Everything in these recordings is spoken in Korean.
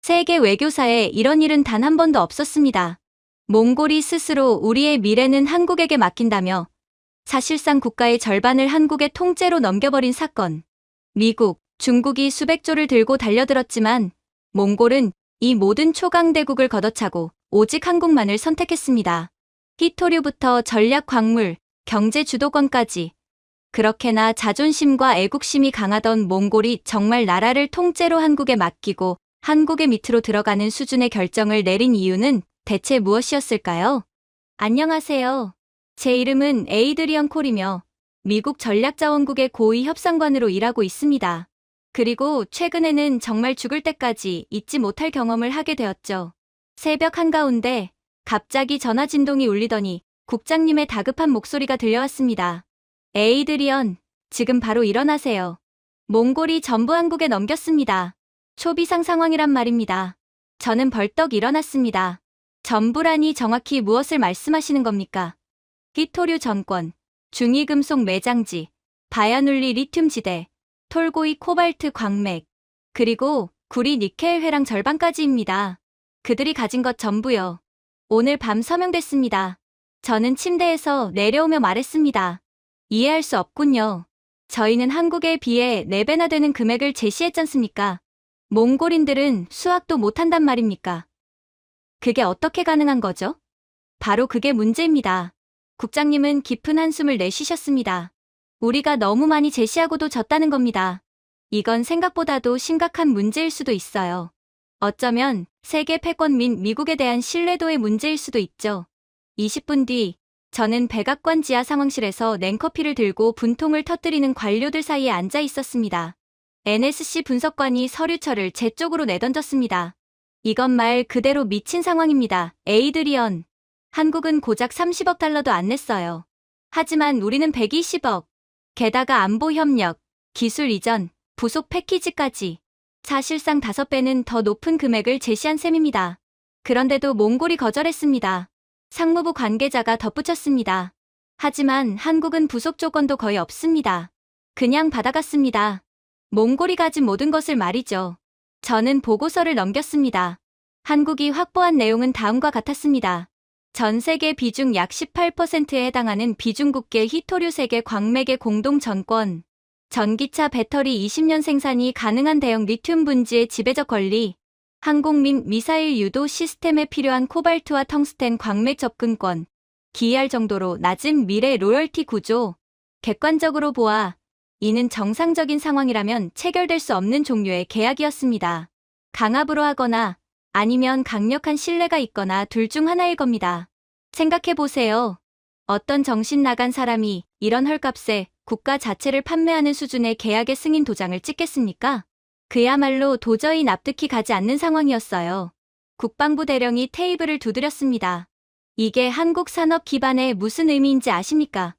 세계 외교사에 이런 일은 단 한 번도 없었습니다. 몽골이 스스로 우리의 미래는 한국에게 맡긴다며 사실상 국가의 절반을 한국의 통째로 넘겨버린 사건. 미국, 중국이 수백 조를 들고 달려들었지만 몽골은 이 모든 초강대국을 걷어차고 오직 한국만을 선택했습니다. 희토류부터 전략 광물, 경제 주도권까지 그렇게나 자존심과 애국심이 강하던 몽골이 정말 나라를 통째로 한국에 맡기고 한국의 밑으로 들어가는 수준의 결정을 내린 이유는 대체 무엇이었을까요? 안녕하세요. 제 이름은 에이드리언 콜이며 미국 전략자원국의 고위 협상관으로 일하고 있습니다. 그리고 최근에는 정말 죽을 때까지 잊지 못할 경험을 하게 되었죠. 새벽 한가운데 갑자기 전화 진동이 울리더니 국장님의 다급한 목소리가 들려왔습니다. 에이드리언, 지금 바로 일어나세요. 몽골이 전부 한국에 넘겼습니다. 초비상 상황이란 말입니다. 저는 벌떡 일어났습니다. 전부라니 정확히 무엇을 말씀하시는 겁니까? 희토류 정권, 중위금속 매장지, 바야눌리 리튬 지대, 톨고이 코발트 광맥, 그리고 구리 니켈 회랑 절반까지입니다. 그들이 가진 것 전부요. 오늘 밤 서명됐습니다. 저는 침대에서 내려오며 말했습니다. 이해할 수 없군요. 저희는 한국에 비해 4배나 되는 금액을 제시했잖습니까? 몽골인들은 수학도 못한단 말입니까? 그게 어떻게 가능한 거죠? 바로 그게 문제입니다. 국장님은 깊은 한숨을 내쉬셨습니다. 우리가 너무 많이 제시하고도 졌다는 겁니다. 이건 생각보다도 심각한 문제일 수도 있어요. 어쩌면 세계 패권 및 미국에 대한 신뢰도의 문제일 수도 있죠. 20분 뒤 저는 백악관 지하 상황실에서 냉커피를 들고 분통을 터뜨리는 관료들 사이에 앉아 있었습니다. NSC 분석관이 서류철을 제 쪽으로 내던졌습니다. 이건 말 그대로 미친 상황입니다. 에이드리언. 한국은 고작 30억 달러도 안 냈어요. 하지만 우리는 120억. 게다가 안보 협력, 기술 이전, 부속 패키지까지. 사실상 5배는 더 높은 금액을 제시한 셈입니다. 그런데도 몽골이 거절했습니다. 상무부 관계자가 덧붙였습니다. 하지만 한국은 부속 조건도 거의 없습니다. 그냥 받아갔습니다. 몽골이 가진 모든 것을 말이죠. 저는 보고서를 넘겼습니다. 한국이 확보한 내용은 다음과 같았습니다. 전 세계 비중 약 18%에 해당하는 비중국계 희토류 세계 광맥의 공동 전권, 전기차 배터리 20년 생산이 가능한 대형 리튬 분지의 지배적 권리, 항공 및 미사일 유도 시스템에 필요한 코발트와 텅스텐 광맥 접근권, 기이할 정도로 낮은 미래 로열티 구조. 객관적으로 보아 이는 정상적인 상황이라면 체결될 수 없는 종류의 계약이었습니다. 강압으로 하거나 아니면 강력한 신뢰가 있거나 둘 중 하나일 겁니다. 생각해보세요. 어떤 정신 나간 사람이 이런 헐값에 국가 자체를 판매하는 수준의 계약의 승인 도장을 찍겠습니까? 그야말로 도저히 납득이 가지 않는 상황이었어요. 국방부 대령이 테이블을 두드렸습니다. 이게 한국 산업 기반에 무슨 의미인지 아십니까?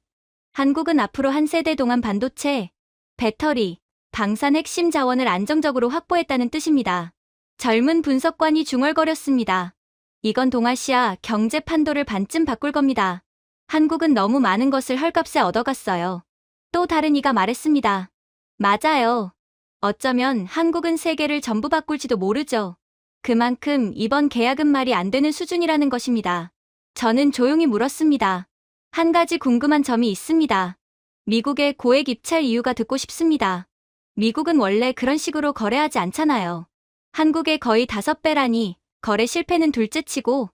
한국은 앞으로 한 세대 동안 반도체, 배터리, 방산 핵심 자원을 안정적으로 확보했다는 뜻입니다. 젊은 분석관이 중얼거렸습니다. 이건 동아시아 경제 판도를 반쯤 바꿀 겁니다. 한국은 너무 많은 것을 헐값에 얻어갔어요. 또 다른 이가 말했습니다. 맞아요. 어쩌면 한국은 세계를 전부 바꿀지도 모르죠. 그만큼 이번 계약은 말이 안 되는 수준이라는 것입니다. 저는 조용히 물었습니다. 한 가지 궁금한 점이 있습니다. 미국의 고액 입찰 이유가 듣고 싶습니다. 미국은 원래 그런 식으로 거래하지 않잖아요. 한국의 거의 5배라니 거래 실패는 둘째치고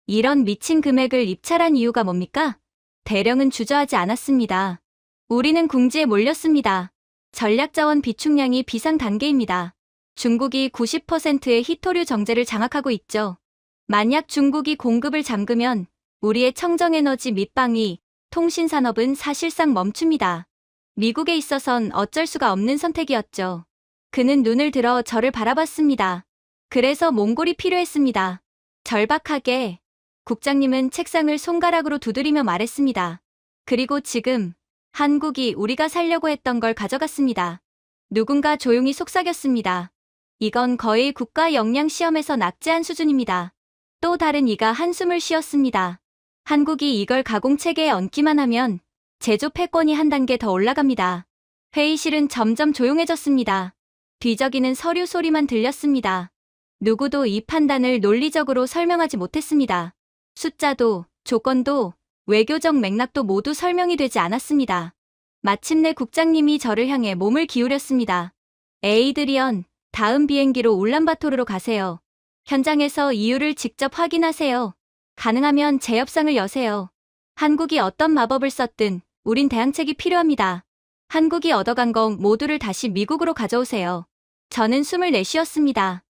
이런 미친 금액을 입찰한 이유가 뭡니까? 대령은 주저하지 않았습니다. 우리는 궁지에 몰렸습니다. 전략자원 비축량이 비상 단계입니다. 중국이 90%의 희토류 정제를 장악하고 있죠. 만약 중국이 공급을 잠그면 우리의 청정에너지 및 방위, 통신산업은 사실상 멈춥니다. 미국에 있어선 어쩔 수가 없는 선택이었죠. 그는 눈을 들어 저를 바라봤습니다. 그래서 몽골이 필요했습니다. 절박하게. 국장님은 책상을 손가락으로 두드리며 말했습니다. 그리고 지금 한국이 우리가 살려고 했던 걸 가져갔습니다. 누군가 조용히 속삭였습니다. 이건 거의 국가 역량 시험에서 낙제한 수준입니다. 또 다른 이가 한숨을 쉬었습니다. 한국이 이걸 가공체계에 얹기만 하면 제조 패권이 한 단계 더 올라갑니다. 회의실은 점점 조용해졌습니다. 뒤적이는 서류 소리만 들렸습니다. 누구도 이 판단을 논리적으로 설명하지 못했습니다. 숫자도, 조건도, 외교적 맥락도 모두 설명이 되지 않았습니다. 마침내 국장님이 저를 향해 몸을 기울였습니다. 에이드리언, 다음 비행기로 울란바토르로 가세요. 현장에서 이유를 직접 확인하세요. 가능하면 재협상을 여세요. 한국이 어떤 마법을 썼든 우린 대항책이 필요합니다. 한국이 얻어간 것 모두를 다시 미국으로 가져오세요. 저는 숨을 내쉬었습니다.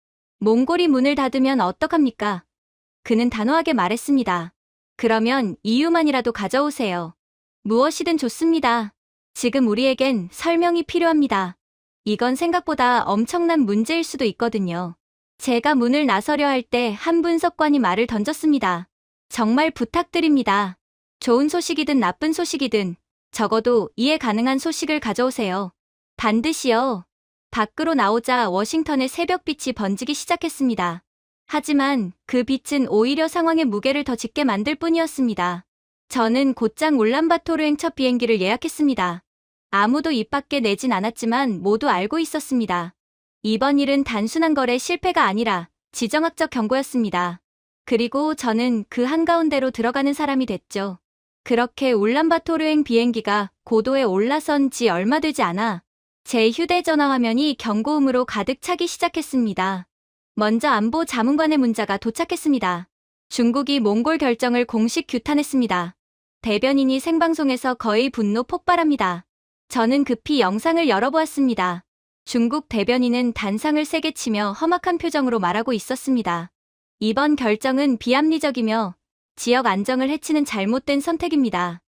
몽골이 문을 닫으면 어떡합니까? 그는 단호하게 말했습니다. 그러면 이유만이라도 가져오세요. 무엇이든 좋습니다. 지금 우리에겐 설명이 필요합니다. 이건 생각보다 엄청난 문제일 수도 있거든요. 제가 문을 나서려 할 때 한 분석관이 말을 던졌습니다. 정말 부탁드립니다. 좋은 소식이든 나쁜 소식이든 적어도 이해 가능한 소식을 가져오세요. 반드시요. 밖으로 나오자 워싱턴의 새벽빛이 번지기 시작했습니다. 하지만 그 빛은 오히려 상황의 무게를 더 짙게 만들 뿐이었습니다. 저는 곧장 울란바토르행 첫 비행기를 예약했습니다. 아무도 입 밖에 내진 않았지만 모두 알고 있었습니다. 이번 일은 단순한 거래 실패가 아니라 지정학적 경고였습니다. 그리고 저는 그 한가운데로 들어가는 사람이 됐죠. 그렇게 울란바토르행 비행기가 고도에 올라선 지 얼마 되지 않아 제 휴대전화 화면이 경고음으로 가득 차기 시작했습니다. 먼저 안보 자문관의 문자가 도착했습니다. 중국이 몽골 결정을 공식 규탄했습니다. 대변인이 생방송에서 거의 분노 폭발합니다. 저는 급히 영상을 열어보았습니다. 중국 대변인은 단상을 세게 치며 험악한 표정으로 말하고 있었습니다. 이번 결정은 비합리적이며 지역 안정을 해치는 잘못된 선택입니다.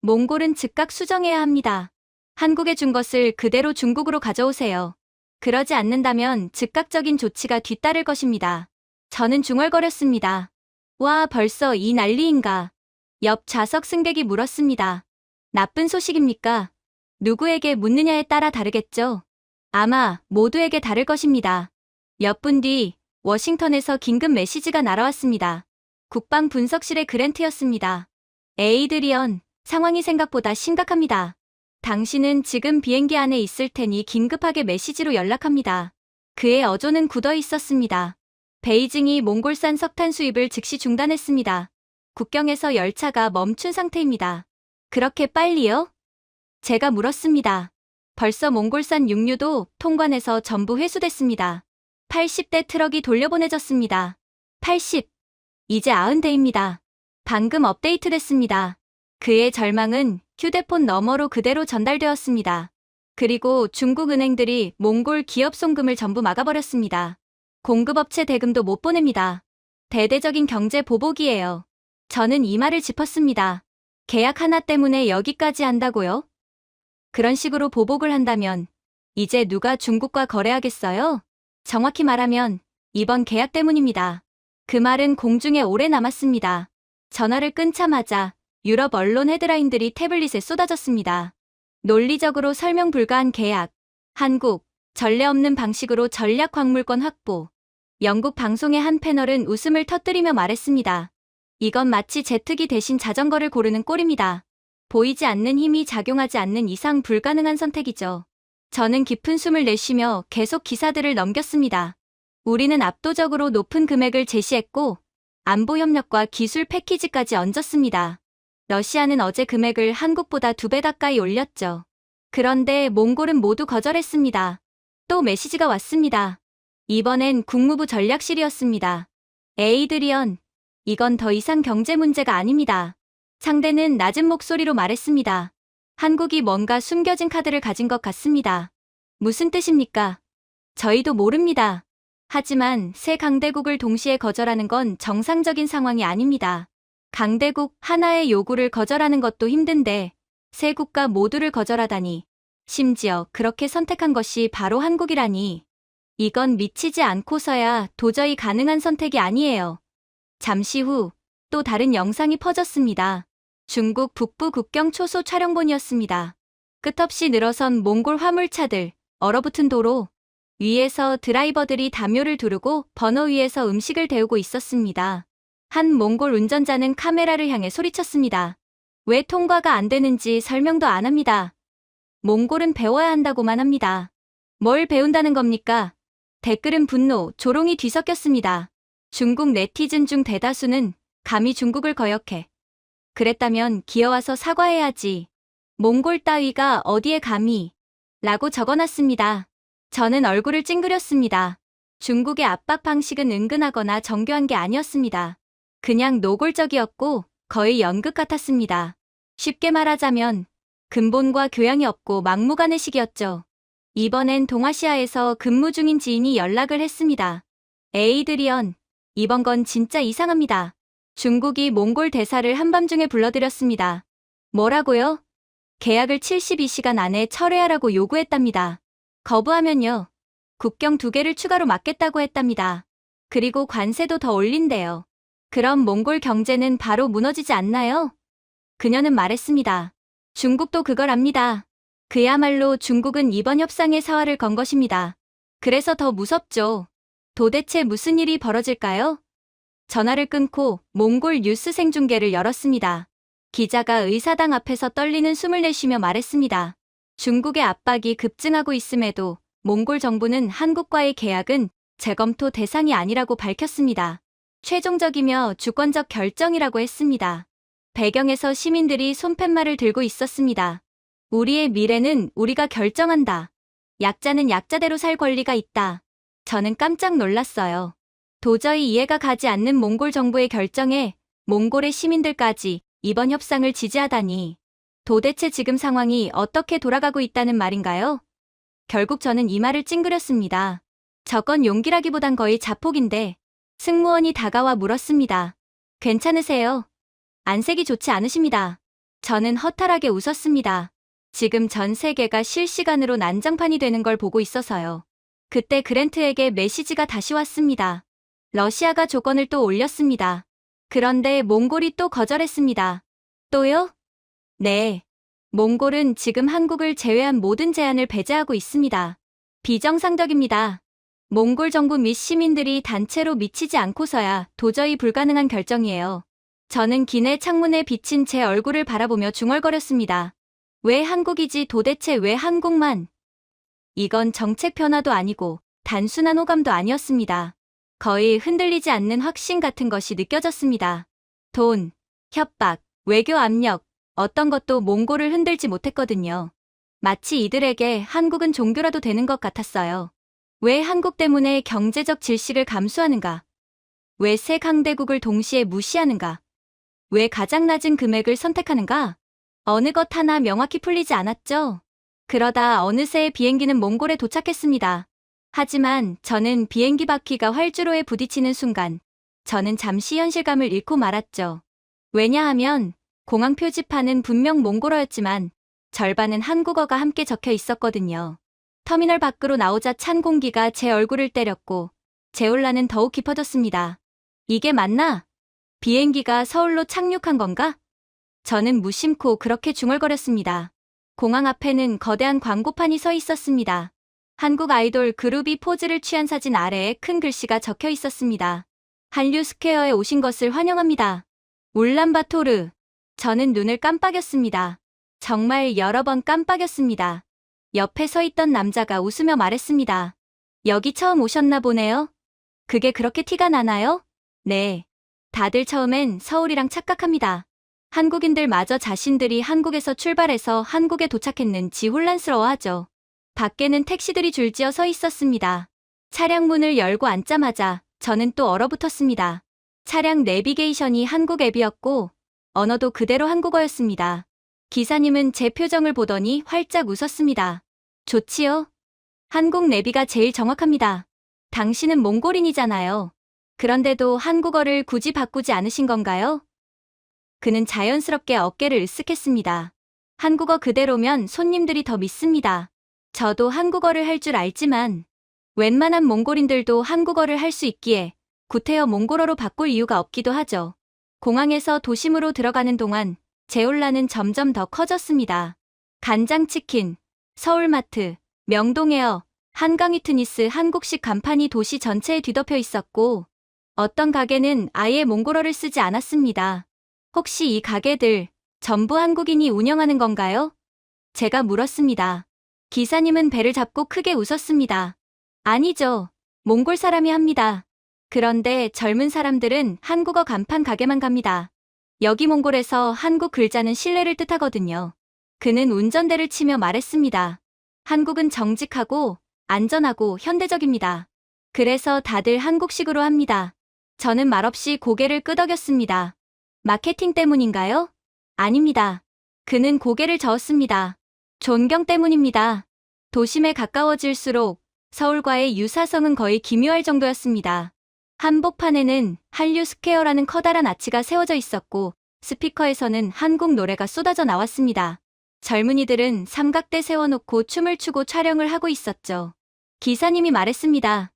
몽골은 즉각 수정해야 합니다. 한국에 준 것을 그대로 중국으로 가져오세요. 그러지 않는다면 즉각적인 조치가 뒤따를 것입니다. 저는 중얼거렸습니다. 와, 벌써 이 난리인가? 옆 좌석 승객이 물었습니다. 나쁜 소식입니까? 누구에게 묻느냐에 따라 다르겠죠? 아마 모두에게 다를 것입니다. 몇 분 뒤 워싱턴에서 긴급 메시지가 날아왔습니다. 국방 분석실의 그랜트였습니다. 에이드리언, 상황이 생각보다 심각합니다. 당신은 지금 비행기 안에 있을 테니 긴급하게 메시지로 연락합니다. 그의 어조는 굳어 있었습니다. 베이징이 몽골산 석탄 수입을 즉시 중단했습니다. 국경에서 열차가 멈춘 상태입니다. 그렇게 빨리요? 제가 물었습니다. 벌써 몽골산 육류도 통관에서 전부 회수됐습니다. 80대 트럭이 돌려보내졌습니다. 80. 이제 90대입니다. 방금 업데이트됐습니다. 그의 절망은 휴대폰 너머로 그대로 전달되었습니다. 그리고 중국 은행들이 몽골 기업 송금을 전부 막아버렸습니다. 공급업체 대금도 못 보냅니다. 대대적인 경제 보복이에요. 저는 이 말을 짚었습니다. 계약 하나 때문에 여기까지 한다고요? 그런 식으로 보복을 한다면 이제 누가 중국과 거래하겠어요? 정확히 말하면 이번 계약 때문입니다. 그 말은 공중에 오래 남았습니다. 전화를 끊자마자 유럽 언론 헤드라인들이 태블릿에 쏟아졌습니다. 논리적으로 설명 불가한 계약, 한국, 전례 없는 방식으로 전략 광물권 확보. 영국 방송의 한 패널은 웃음을 터뜨리며 말했습니다. 이건 마치 제트기 대신 자전거를 고르는 꼴입니다. 보이지 않는 힘이 작용하지 않는 이상 불가능한 선택이죠. 저는 깊은 숨을 내쉬며 계속 기사들을 넘겼습니다. 우리는 압도적으로 높은 금액을 제시했고 안보 협력과 기술 패키지까지 얹었습니다. 러시아는 어제 금액을 한국보다 2배 가까이 올렸죠. 그런데 몽골은 모두 거절했습니다. 또 메시지가 왔습니다. 이번엔 국무부 전략실이었습니다. 에이드리언, 이건 더 이상 경제 문제가 아닙니다. 상대는 낮은 목소리로 말했습니다. 한국이 뭔가 숨겨진 카드를 가진 것 같습니다. 무슨 뜻입니까? 저희도 모릅니다. 하지만 세 강대국을 동시에 거절하는 건 정상적인 상황이 아닙니다. 강대국 하나의 요구를 거절하는 것도 힘든데 세 국가 모두를 거절하다니, 심지어 그렇게 선택한 것이 바로 한국이라니. 이건 미치지 않고서야 도저히 가능한 선택이 아니에요. 잠시 후 또 다른 영상이 퍼졌습니다. 중국 북부 국경 초소 촬영본이었습니다. 끝없이 늘어선 몽골 화물차들, 얼어붙은 도로 위에서 드라이버들이 담요를 두르고 버너 위에서 음식을 데우고 있었습니다. 한 몽골 운전자는 카메라를 향해 소리쳤습니다. 왜 통과가 안 되는지 설명도 안 합니다. 몽골은 배워야 한다고만 합니다. 뭘 배운다는 겁니까? 댓글은 분노, 조롱이 뒤섞였습니다. 중국 네티즌 중 대다수는 감히 중국을 거역해. 그랬다면 기어와서 사과해야지. 몽골 따위가 어디에 감히. 라고 적어놨습니다. 저는 얼굴을 찡그렸습니다. 중국의 압박 방식은 은근하거나 정교한 게 아니었습니다. 그냥 노골적이었고 거의 연극 같았습니다. 쉽게 말하자면 근본과 교양이 없고 막무가내식이었죠. 이번엔 동아시아에서 근무 중인 지인이 연락을 했습니다. 에이드리언, 이번 건 진짜 이상합니다. 중국이 몽골 대사를 한밤중에 불러들였습니다. 뭐라고요? 계약을 72시간 안에 철회하라고 요구했답니다. 거부하면요. 국경 2개를 추가로 막겠다고 했답니다. 그리고 관세도 더 올린대요. 그럼 몽골 경제는 바로 무너지지 않나요? 그녀는 말했습니다. 중국도 그걸 압니다. 그야말로 중국은 이번 협상에 사활을 건 것입니다. 그래서 더 무섭죠. 도대체 무슨 일이 벌어질까요? 전화를 끊고 몽골 뉴스 생중계를 열었습니다. 기자가 의사당 앞에서 떨리는 숨을 내쉬며 말했습니다. 중국의 압박이 급증하고 있음에도 몽골 정부는 한국과의 계약은 재검토 대상이 아니라고 밝혔습니다. 최종적이며 주권적 결정이라고 했습니다. 배경에서 시민들이 손팻말을 들고 있었습니다. 우리의 미래는 우리가 결정한다. 약자는 약자대로 살 권리가 있다. 저는 깜짝 놀랐어요. 도저히 이해가 가지 않는 몽골 정부의 결정에 몽골의 시민들까지 이번 협상을 지지하다니. 도대체 지금 상황이 어떻게 돌아가고 있다는 말인가요? 결국 저는 이 말을 찡그렸습니다. 저건 용기라기보단 거의 자폭인데 승무원이 다가와 물었습니다. 괜찮으세요? 안색이 좋지 않으십니다. 저는 허탈하게 웃었습니다. 지금 전 세계가 실시간으로 난장판이 되는 걸 보고 있어서요. 그때 그랜트에게 메시지가 다시 왔습니다. 러시아가 조건을 또 올렸습니다. 그런데 몽골이 또 거절했습니다. 또요? 네. 몽골은 지금 한국을 제외한 모든 제한을 배제하고 있습니다. 비정상적입니다. 몽골 정부 및 시민들이 단체로 미치지 않고서야 도저히 불가능한 결정이에요. 저는 기내 창문에 비친 제 얼굴을 바라보며 중얼거렸습니다. 왜 한국이지 도대체 왜 한국만? 이건 정책 변화도 아니고 단순한 호감도 아니었습니다. 거의 흔들리지 않는 확신 같은 것이 느껴졌습니다. 돈, 협박, 외교 압력, 어떤 것도 몽골을 흔들지 못했거든요. 마치 이들에게 한국은 종교라도 되는 것 같았어요. 왜 한국 때문에 경제적 질식을 감수하는가? 왜 세 강대국을 동시에 무시하는가? 왜 가장 낮은 금액을 선택하는가? 어느 것 하나 명확히 풀리지 않았죠. 그러다 어느새 비행기는 몽골에 도착했습니다. 하지만 저는 비행기 바퀴가 활주로에 부딪히는 순간 저는 잠시 현실감을 잃고 말았죠. 왜냐하면 공항 표지판은 분명 몽골어였지만 절반은 한국어가 함께 적혀 있었거든요. 터미널 밖으로 나오자 찬 공기가 제 얼굴을 때렸고 제 혼란은 더욱 깊어졌습니다. 이게 맞나? 비행기가 서울로 착륙한 건가? 저는 무심코 그렇게 중얼거렸습니다. 공항 앞에는 거대한 광고판이 서 있었습니다. 한국 아이돌 그룹이 포즈를 취한 사진 아래에 큰 글씨가 적혀 있었습니다. 한류 스퀘어에 오신 것을 환영합니다. 울란바토르. 저는 눈을 깜빡였습니다. 정말 여러 번 깜빡였습니다. 옆에 서 있던 남자가 웃으며 말했습니다. 여기 처음 오셨나 보네요. 그게 그렇게 티가 나나요? 네. 다들 처음엔 서울이랑 착각합니다. 한국인들마저 자신들이 한국에서 출발해서 한국에 도착했는지 혼란스러워하죠. 밖에는 택시들이 줄지어 서 있었습니다. 차량 문을 열고 앉자마자 저는 또 얼어붙었습니다. 차량 내비게이션이 한국 앱이었고 언어도 그대로 한국어였습니다. 기사님은 제 표정을 보더니 활짝 웃었습니다. 좋지요? 한국 내비가 제일 정확합니다. 당신은 몽골인이잖아요. 그런데도 한국어를 굳이 바꾸지 않으신 건가요? 그는 자연스럽게 어깨를 으쓱했습니다. 한국어 그대로면 손님들이 더 믿습니다. 저도 한국어를 할 줄 알지만 웬만한 몽골인들도 한국어를 할 수 있기에 구태여 몽골어로 바꿀 이유가 없기도 하죠. 공항에서 도심으로 들어가는 동안 제 혼란은 점점 더 커졌습니다. 간장치킨, 서울마트, 명동에어, 한강위트니스 한국식 간판이 도시 전체에 뒤덮여 있었고 어떤 가게는 아예 몽골어를 쓰지 않았습니다. 혹시 이 가게들 전부 한국인이 운영하는 건가요? 제가 물었습니다. 기사님은 배를 잡고 크게 웃었습니다. 아니죠. 몽골 사람이 합니다. 그런데 젊은 사람들은 한국어 간판 가게만 갑니다. 여기 몽골에서 한국 글자는 신뢰를 뜻하거든요. 그는 운전대를 치며 말했습니다. 한국은 정직하고 안전하고 현대적입니다. 그래서 다들 한국식으로 합니다. 저는 말없이 고개를 끄덕였습니다. 마케팅 때문인가요? 아닙니다. 그는 고개를 저었습니다. 존경 때문입니다. 도심에 가까워질수록 서울과의 유사성은 거의 기묘할 정도였습니다. 한복판에는 한류 스퀘어라는 커다란 아치가 세워져 있었고 스피커에서는 한국 노래가 쏟아져 나왔습니다. 젊은이들은 삼각대 세워놓고 춤을 추고 촬영을 하고 있었죠. 기사님이 말했습니다.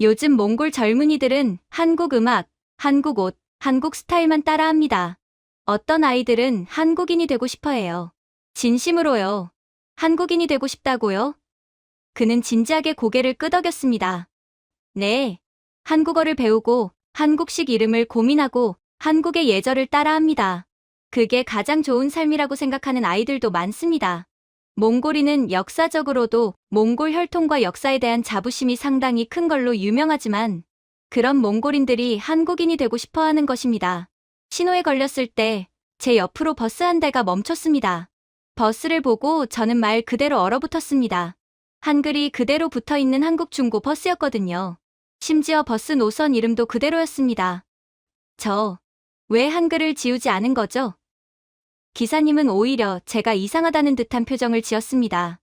요즘 몽골 젊은이들은 한국 음악, 한국 옷, 한국 스타일만 따라합니다. 어떤 아이들은 한국인이 되고 싶어 해요. 진심으로요. 한국인이 되고 싶다고요? 그는 진지하게 고개를 끄덕였습니다. 네. 한국어를 배우고 한국식 이름을 고민하고 한국의 예절을 따라합니다. 그게 가장 좋은 삶이라고 생각하는 아이들도 많습니다. 몽골인은 역사적으로도 몽골 혈통과 역사에 대한 자부심이 상당히 큰 걸로 유명하지만 그런 몽골인들이 한국인이 되고 싶어 하는 것입니다. 신호에 걸렸을 때 제 옆으로 버스 한 대가 멈췄습니다. 버스를 보고 저는 말 그대로 얼어붙었습니다. 한글이 그대로 붙어있는 한국 중고 버스였거든요. 심지어 버스 노선 이름도 그대로였습니다. 왜 한글을 지우지 않은 거죠? 기사님은 오히려 제가 이상하다는 듯한 표정을 지었습니다.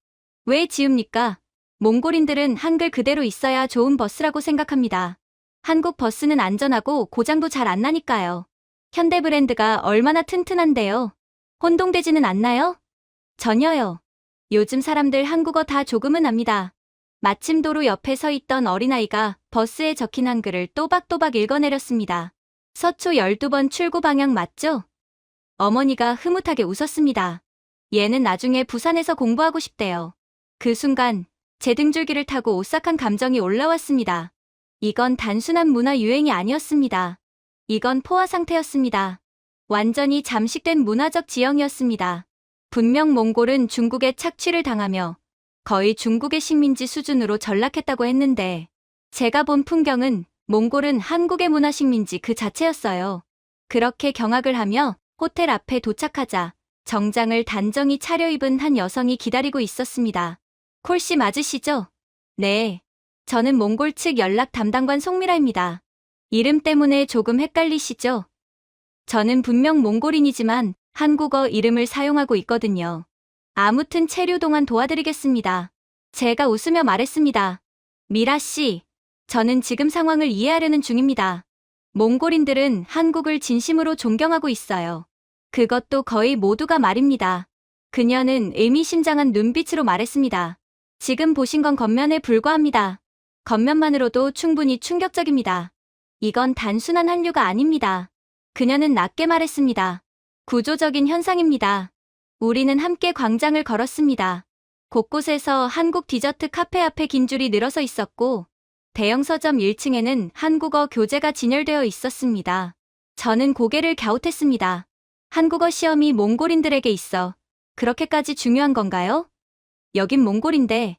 왜 지웁니까? 몽골인들은 한글 그대로 있어야 좋은 버스라고 생각합니다. 한국 버스는 안전하고 고장도 잘 안 나니까요. 현대 브랜드가 얼마나 튼튼한데요. 혼동되지는 않나요? 전혀요. 요즘 사람들 한국어 다 조금은 압니다. 마침 도로 옆에 서 있던 어린아이가 버스에 적힌 한글을 또박또박 읽어내렸습니다. 서초 12번 출구 방향 맞죠? 어머니가 흐뭇하게 웃었습니다. 얘는 나중에 부산에서 공부하고 싶대요. 그 순간 제 등줄기를 타고 오싹한 감정이 올라왔습니다. 이건 단순한 문화 유행이 아니었습니다. 이건 포화 상태였습니다. 완전히 잠식된 문화적 지형이었습니다. 분명 몽골은 중국에 착취를 당하며 거의 중국의 식민지 수준으로 전락했다고 했는데 제가 본 풍경은 몽골은 한국의 문화 식민지 그 자체였어요. 그렇게 경악을 하며 호텔 앞에 도착하자 정장을 단정히 차려입은 한 여성이 기다리고 있었습니다. 콜씨 맞으시죠? 네. 저는 몽골 측 연락 담당관 송미라입니다. 이름 때문에 조금 헷갈리시죠? 저는 분명 몽골인이지만 한국어 이름을 사용하고 있거든요. 아무튼 체류 동안 도와드리겠습니다. 제가 웃으며 말했습니다. 미라 씨, 저는 지금 상황을 이해하려는 중입니다. 몽골인들은 한국을 진심으로 존경하고 있어요. 그것도 거의 모두가 말입니다. 그녀는 의미심장한 눈빛으로 말했습니다. 지금 보신 건 겉면에 불과합니다. 겉면만으로도 충분히 충격적입니다. 이건 단순한 한류가 아닙니다. 그녀는 낮게 말했습니다. 구조적인 현상입니다. 우리는 함께 광장을 걸었습니다. 곳곳에서 한국 디저트 카페 앞에 긴 줄이 늘어서 있었고 대형 서점 1층에는 한국어 교재가 진열되어 있었습니다. 저는 고개를 갸웃했습니다. 한국어 시험이 몽골인들에게 있어 그렇게까지 중요한 건가요? 여긴 몽골인데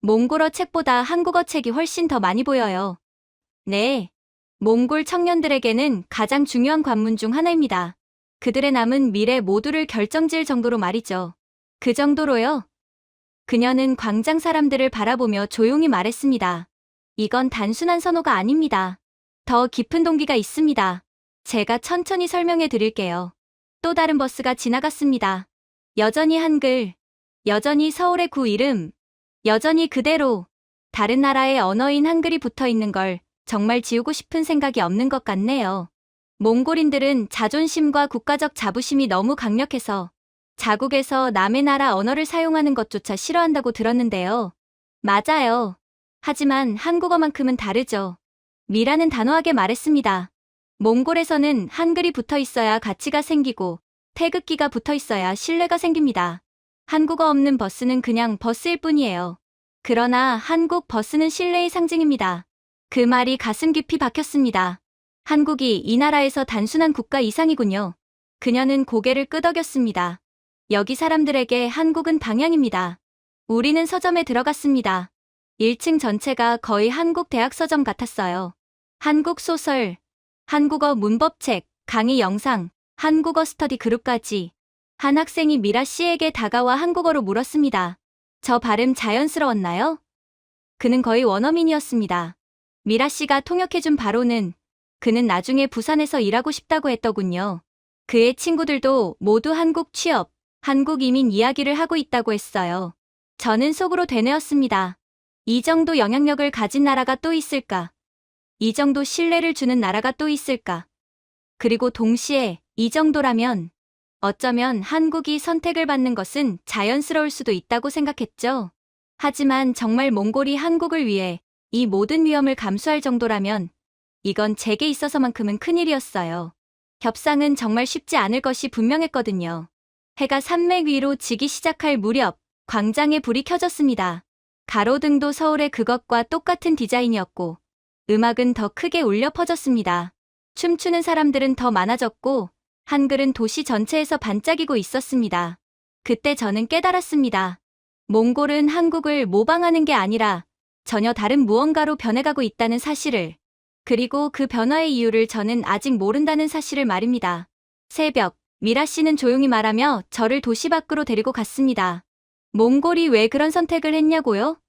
몽골어 책보다 한국어 책이 훨씬 더 많이 보여요. 네. 몽골 청년들에게는 가장 중요한 관문 중 하나입니다. 그들의 남은 미래 모두를 결정지을 정도로 말이죠. 그 정도로요? 그녀는 광장 사람들을 바라보며 조용히 말했습니다. 이건 단순한 선호가 아닙니다. 더 깊은 동기가 있습니다. 제가 천천히 설명해 드릴게요. 또 다른 버스가 지나갔습니다. 여전히 한글, 여전히 서울의 구 이름, 여전히 그대로 다른 나라의 언어인 한글이 붙어 있는 걸 정말 지우고 싶은 생각이 없는 것 같네요. 몽골인들은 자존심과 국가적 자부심이 너무 강력해서 자국에서 남의 나라 언어를 사용하는 것조차 싫어한다고 들었는데요. 맞아요. 하지만 한국어만큼은 다르죠. 미라는 단호하게 말했습니다. 몽골에서는 한글이 붙어 있어야 가치가 생기고 태극기가 붙어 있어야 신뢰가 생깁니다. 한국어 없는 버스는 그냥 버스일 뿐이에요. 그러나 한국 버스는 신뢰의 상징입니다. 그 말이 가슴 깊이 박혔습니다. 한국이 이 나라에서 단순한 국가 이상이군요. 그녀는 고개를 끄덕였습니다. 여기 사람들에게 한국은 방향입니다. 우리는 서점에 들어갔습니다. 1층 전체가 거의 한국 대학 서점 같았어요. 한국 소설, 한국어 문법책, 강의 영상, 한국어 스터디 그룹까지. 한 학생이 미라 씨에게 다가와 한국어로 물었습니다. 저 발음 자연스러웠나요? 그는 거의 원어민이었습니다. 미라 씨가 통역해준 바로는 그는 나중에 부산에서 일하고 싶다고 했더군요. 그의 친구들도 모두 한국 취업, 한국 이민 이야기를 하고 있다고 했어요. 저는 속으로 되뇌었습니다. 이 정도 영향력을 가진 나라가 또 있을까? 이 정도 신뢰를 주는 나라가 또 있을까? 그리고 동시에 이 정도라면 어쩌면 한국이 선택을 받는 것은 자연스러울 수도 있다고 생각했죠. 하지만 정말 몽골이 한국을 위해 이 모든 위험을 감수할 정도라면 이건 제게 있어서만큼은 큰일이었어요. 협상은 정말 쉽지 않을 것이 분명했거든요. 해가 산맥 위로 지기 시작할 무렵 광장에 불이 켜졌습니다. 가로등도 서울의 그것과 똑같은 디자인이었고 음악은 더 크게 울려 퍼졌습니다. 춤추는 사람들은 더 많아졌고 한글은 도시 전체에서 반짝이고 있었습니다. 그때 저는 깨달았습니다. 몽골은 한국을 모방하는 게 아니라 전혀 다른 무언가로 변해가고 있다는 사실을. 그리고 그 변화의 이유를 저는 아직 모른다는 사실을 말입니다. 새벽, 미라 씨는 조용히 말하며 저를 도시 밖으로 데리고 갔습니다. 몽골이 왜 그런 선택을 했냐고요?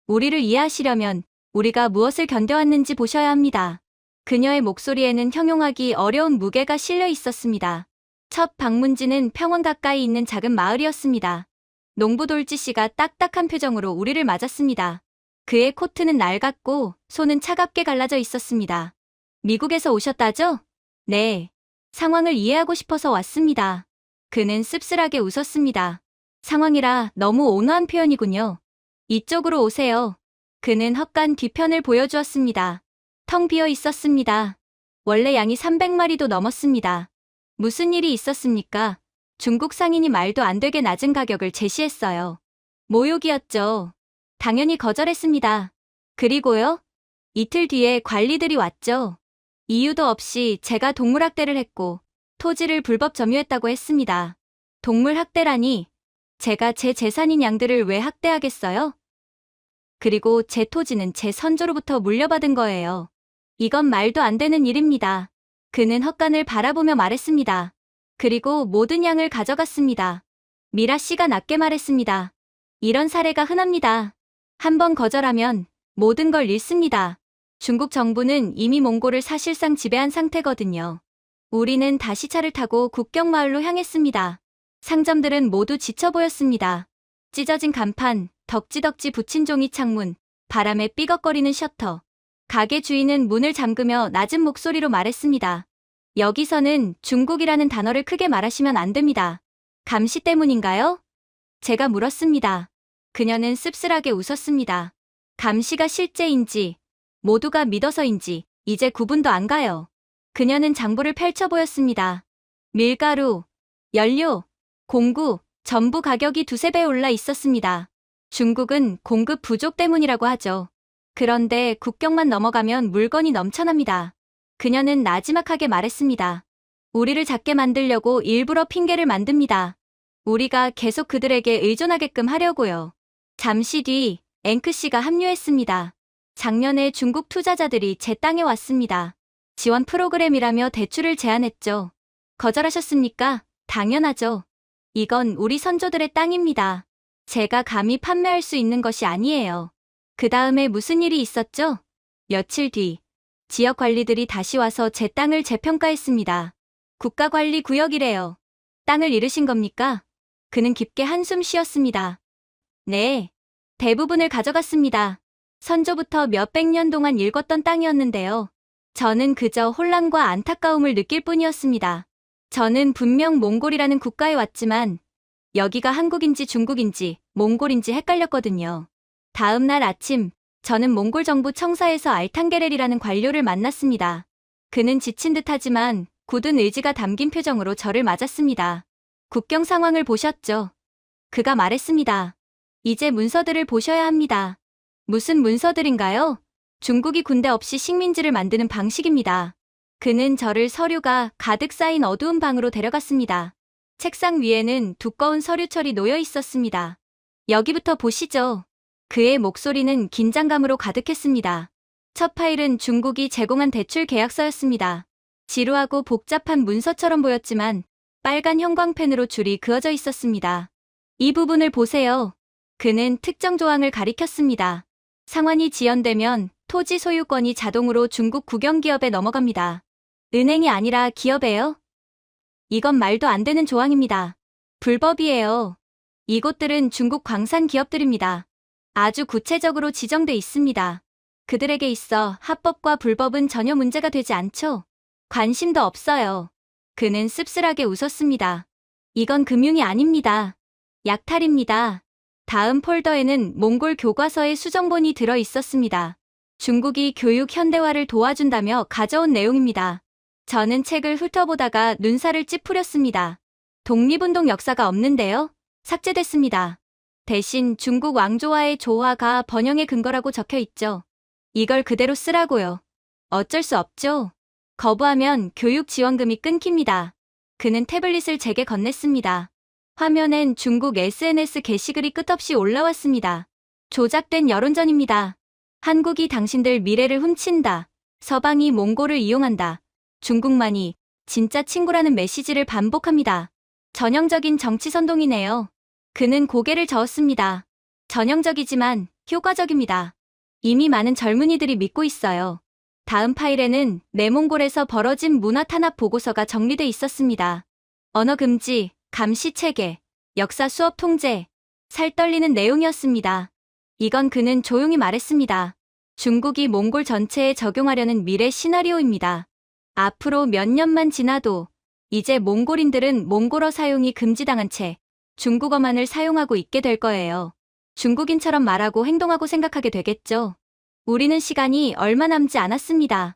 우리를 이해하시려면 우리가 무엇을 견뎌왔는지 보셔야 합니다. 그녀의 목소리에는 형용하기 어려운 무게가 실려 있었습니다. 첫 방문지는 평원 가까이 있는 작은 마을이었습니다. 농부 돌지 씨가 딱딱한 표정으로 우리를 맞았습니다. 그의 코트는 낡았고 손은 차갑게 갈라져 있었습니다. 미국에서 오셨다죠? 네. 상황을 이해하고 싶어서 왔습니다. 그는 씁쓸하게 웃었습니다. 상황이라 너무 온화한 표현이군요. 이쪽으로 오세요. 그는 헛간 뒤편을 보여주었습니다. 텅 비어 있었습니다. 원래 양이 300마리도 넘었습니다. 무슨 일이 있었습니까? 중국 상인이 말도 안 되게 낮은 가격을 제시했어요. 모욕이었죠. 당연히 거절했습니다. 그리고요? 이틀 뒤에 관리들이 왔죠. 이유도 없이 제가 동물학대를 했고 토지를 불법 점유했다고 했습니다. 동물학대라니 제가 제 재산인 양들을 왜 학대하겠어요? 그리고 제 토지는 제 선조로부터 물려받은 거예요. 이건 말도 안 되는 일입니다. 그는 헛간을 바라보며 말했습니다. 그리고 모든 양을 가져갔습니다. 미라 씨가 낮게 말했습니다. 이런 사례가 흔합니다. 한번 거절하면 모든 걸 잃습니다. 중국 정부는 이미 몽골을 사실상 지배한 상태거든요. 우리는 다시 차를 타고 국경 마을로 향했습니다. 상점들은 모두 지쳐 보였습니다. 찢어진 간판, 덕지덕지 붙인 종이 창문, 바람에 삐걱거리는 셔터. 가게 주인은 문을 잠그며 낮은 목소리로 말했습니다. 여기서는 중국이라는 단어를 크게 말하시면 안 됩니다. 감시 때문인가요? 제가 물었습니다. 그녀는 씁쓸하게 웃었습니다. 감시가 실제인지, 모두가 믿어서인지 이제 구분도 안 가요. 그녀는 장부를 펼쳐 보였습니다. 밀가루, 연료, 공구, 전부 가격이 두세 배 올라 있었습니다. 중국은 공급 부족 때문이라고 하죠. 그런데 국경만 넘어가면 물건이 넘쳐납니다. 그녀는 나지막하게 말했습니다. 우리를 작게 만들려고 일부러 핑계를 만듭니다. 우리가 계속 그들에게 의존하게끔 하려고요. 잠시 뒤 앵크 씨가 합류했습니다. 작년에 중국 투자자들이 제 땅에 왔습니다. 지원 프로그램이라며 대출을 제안했죠. 거절하셨습니까? 당연하죠. 이건 우리 선조들의 땅입니다. 제가 감히 판매할 수 있는 것이 아니에요. 그 다음에 무슨 일이 있었죠? 며칠 뒤 지역 관리들이 다시 와서 제 땅을 재평가했습니다. 국가관리구역이래요. 땅을 잃으신 겁니까? 그는 깊게 한숨 쉬었습니다. 네. 대부분을 가져갔습니다. 선조부터 몇백 년 동안 일궜던 땅이었는데요. 저는 그저 혼란과 안타까움을 느낄 뿐이었습니다. 저는 분명 몽골이라는 국가에 왔지만 여기가 한국인지 중국인지 몽골인지 헷갈렸거든요. 다음 날 아침 저는 몽골 정부 청사에서 알탕게렐이라는 관료를 만났습니다. 그는 지친 듯하지만 굳은 의지가 담긴 표정으로 저를 맞았습니다. 국경 상황을 보셨죠? 그가 말했습니다. 이제 문서들을 보셔야 합니다. 무슨 문서들인가요? 중국이 군대 없이 식민지를 만드는 방식입니다. 그는 저를 서류가 가득 쌓인 어두운 방으로 데려갔습니다. 책상 위에는 두꺼운 서류철이 놓여 있었습니다. 여기부터 보시죠. 그의 목소리는 긴장감으로 가득했습니다. 첫 파일은 중국이 제공한 대출 계약서였습니다. 지루하고 복잡한 문서처럼 보였지만 빨간 형광펜으로 줄이 그어져 있었습니다. 이 부분을 보세요. 그는 특정 조항을 가리켰습니다. 상환이 지연되면 토지 소유권이 자동으로 중국 국영기업에 넘어갑니다. 은행이 아니라 기업에요? 이건 말도 안 되는 조항입니다. 불법이에요. 이곳들은 중국 광산 기업들입니다. 아주 구체적으로 지정돼 있습니다. 그들에게 있어 합법과 불법은 전혀 문제가 되지 않죠. 관심도 없어요. 그는 씁쓸하게 웃었습니다. 이건 금융이 아닙니다. 약탈입니다. 다음 폴더에는 몽골 교과서의 수정본이 들어 있었습니다. 중국이 교육 현대화를 도와준다며 가져온 내용입니다. 저는 책을 훑어보다가 눈살을 찌푸렸습니다. 독립운동 역사가 없는데요? 삭제됐습니다. 대신 중국 왕조와의 조화가 번영의 근거라고 적혀 있죠. 이걸 그대로 쓰라고요. 어쩔 수 없죠. 거부하면 교육 지원금이 끊깁니다. 그는 태블릿을 제게 건넸습니다. 화면엔 중국 SNS 게시글이 끝없이 올라왔습니다. 조작된 여론전입니다. 한국이 당신들 미래를 훔친다. 서방이 몽골을 이용한다. 중국만이 진짜 친구라는 메시지를 반복합니다. 전형적인 정치 선동이네요. 그는 고개를 저었습니다. 전형적이지만 효과적입니다. 이미 많은 젊은이들이 믿고 있어요. 다음 파일에는 내몽골에서 벌어진 문화 탄압 보고서가 정리돼 있었습니다. 언어 금지, 감시 체계, 역사 수업 통제, 살떨리는 내용이었습니다. 이건 그는 조용히 말했습니다. 중국이 몽골 전체에 적용하려는 미래 시나리오입니다. 앞으로 몇 년만 지나도 이제 몽골인들은 몽골어 사용이 금지당한 채 중국어만을 사용하고 있게 될 거예요. 중국인처럼 말하고 행동하고 생각하게 되겠죠. 우리는 시간이 얼마 남지 않았습니다.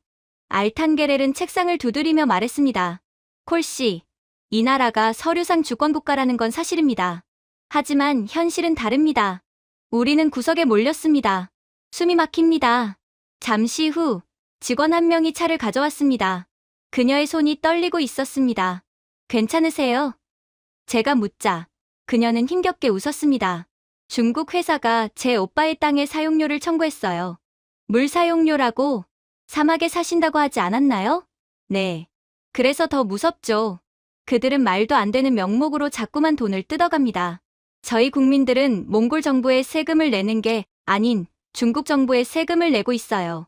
알탄게렐은 책상을 두드리며 말했습니다. 콜씨, 이 나라가 서류상 주권국가라는 건 사실입니다. 하지만 현실은 다릅니다. 우리는 구석에 몰렸습니다. 숨이 막힙니다. 잠시 후 직원 한 명이 차를 가져왔습니다. 그녀의 손이 떨리고 있었습니다. 괜찮으세요? 제가 묻자 그녀는 힘겹게 웃었습니다. 중국 회사가 제 오빠의 땅의 사용료를 청구했어요. 물 사용료라고? 사막에 사신다고 하지 않았나요? 네. 그래서 더 무섭죠. 그들은 말도 안 되는 명목으로 자꾸만 돈을 뜯어갑니다. 저희 국민들은 몽골 정부에 세금을 내는 게 아닌 중국 정부에 세금을 내고 있어요.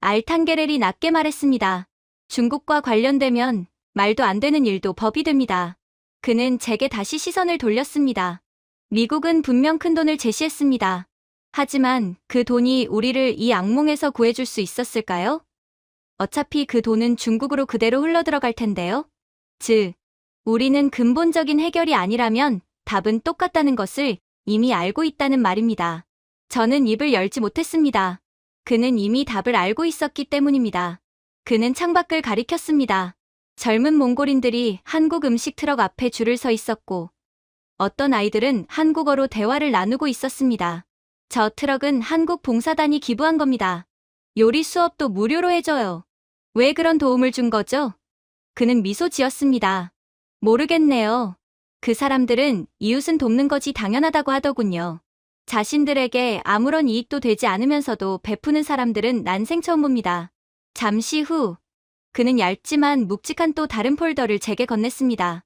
알탄게렐이 낮게 말했습니다. 중국과 관련되면 말도 안 되는 일도 법이 됩니다. 그는 제게 다시 시선을 돌렸습니다. 미국은 분명 큰 돈을 제시했습니다. 하지만 그 돈이 우리를 이 악몽에서 구해줄 수 있었을까요? 어차피 그 돈은 중국으로 그대로 흘러들어갈 텐데요. 즉, 우리는 근본적인 해결이 아니라면 답은 똑같다는 것을 이미 알고 있다는 말입니다. 저는 입을 열지 못했습니다. 그는 이미 답을 알고 있었기 때문입니다. 그는 창밖을 가리켰습니다. 젊은 몽골인들이 한국 음식 트럭 앞에 줄을 서 있었고 어떤 아이들은 한국어로 대화를 나누고 있었습니다. 저 트럭은 한국 봉사단이 기부한 겁니다. 요리 수업도 무료로 해줘요. 왜 그런 도움을 준 거죠? 그는 미소 지었습니다. 모르겠네요. 그 사람들은 이웃은 돕는 것이 당연하다고 하더군요. 자신들에게 아무런 이익도 되지 않으면서도 베푸는 사람들은 난생 처음 봅니다. 잠시 후 그는 얇지만 묵직한 또 다른 폴더를 제게 건넸습니다.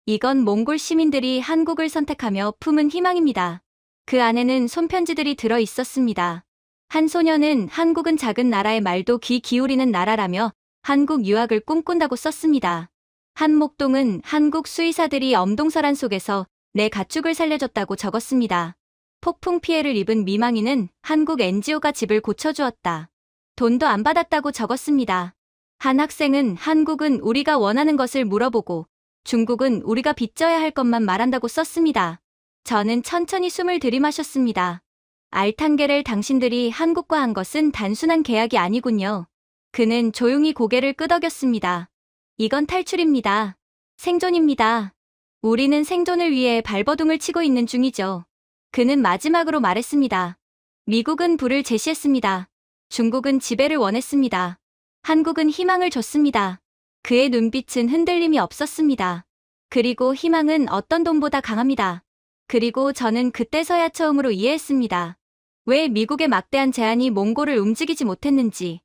이건 몽골 시민들이 한국을 선택하며 품은 희망입니다. 그 안에는 손편지들이 들어 있었습니다. 한 소녀는 한국은 작은 나라의 말도 귀 기울이는 나라라며 한국 유학을 꿈꾼다고 썼습니다. 한 목동은 한국 수의사들이 엄동설한 속에서 내 가축을 살려줬다고 적었습니다. 폭풍 피해를 입은 미망이는 한국 NGO가 집을 고쳐주었다. 돈도 안 받았다고 적었습니다. 한 학생은 한국은 우리가 원하는 것을 물어보고 중국은 우리가 빚져야 할 것만 말한다고 썼습니다. 저는 천천히 숨을 들이마셨습니다. 알탄게렐 당신들이 한국과 한 것은 단순한 계약이 아니군요. 그는 조용히 고개를 끄덕였습니다. 이건 탈출입니다. 생존입니다. 우리는 생존을 위해 발버둥을 치고 있는 중이죠. 그는 마지막으로 말했습니다. 미국은 불을 제시했습니다. 중국은 지배를 원했습니다. 한국은 희망을 줬습니다. 그의 눈빛은 흔들림이 없었습니다. 그리고 희망은 어떤 돈보다 강합니다. 그리고 저는 그때서야 처음으로 이해했습니다. 왜 미국의 막대한 제안이 몽골을 움직이지 못했는지.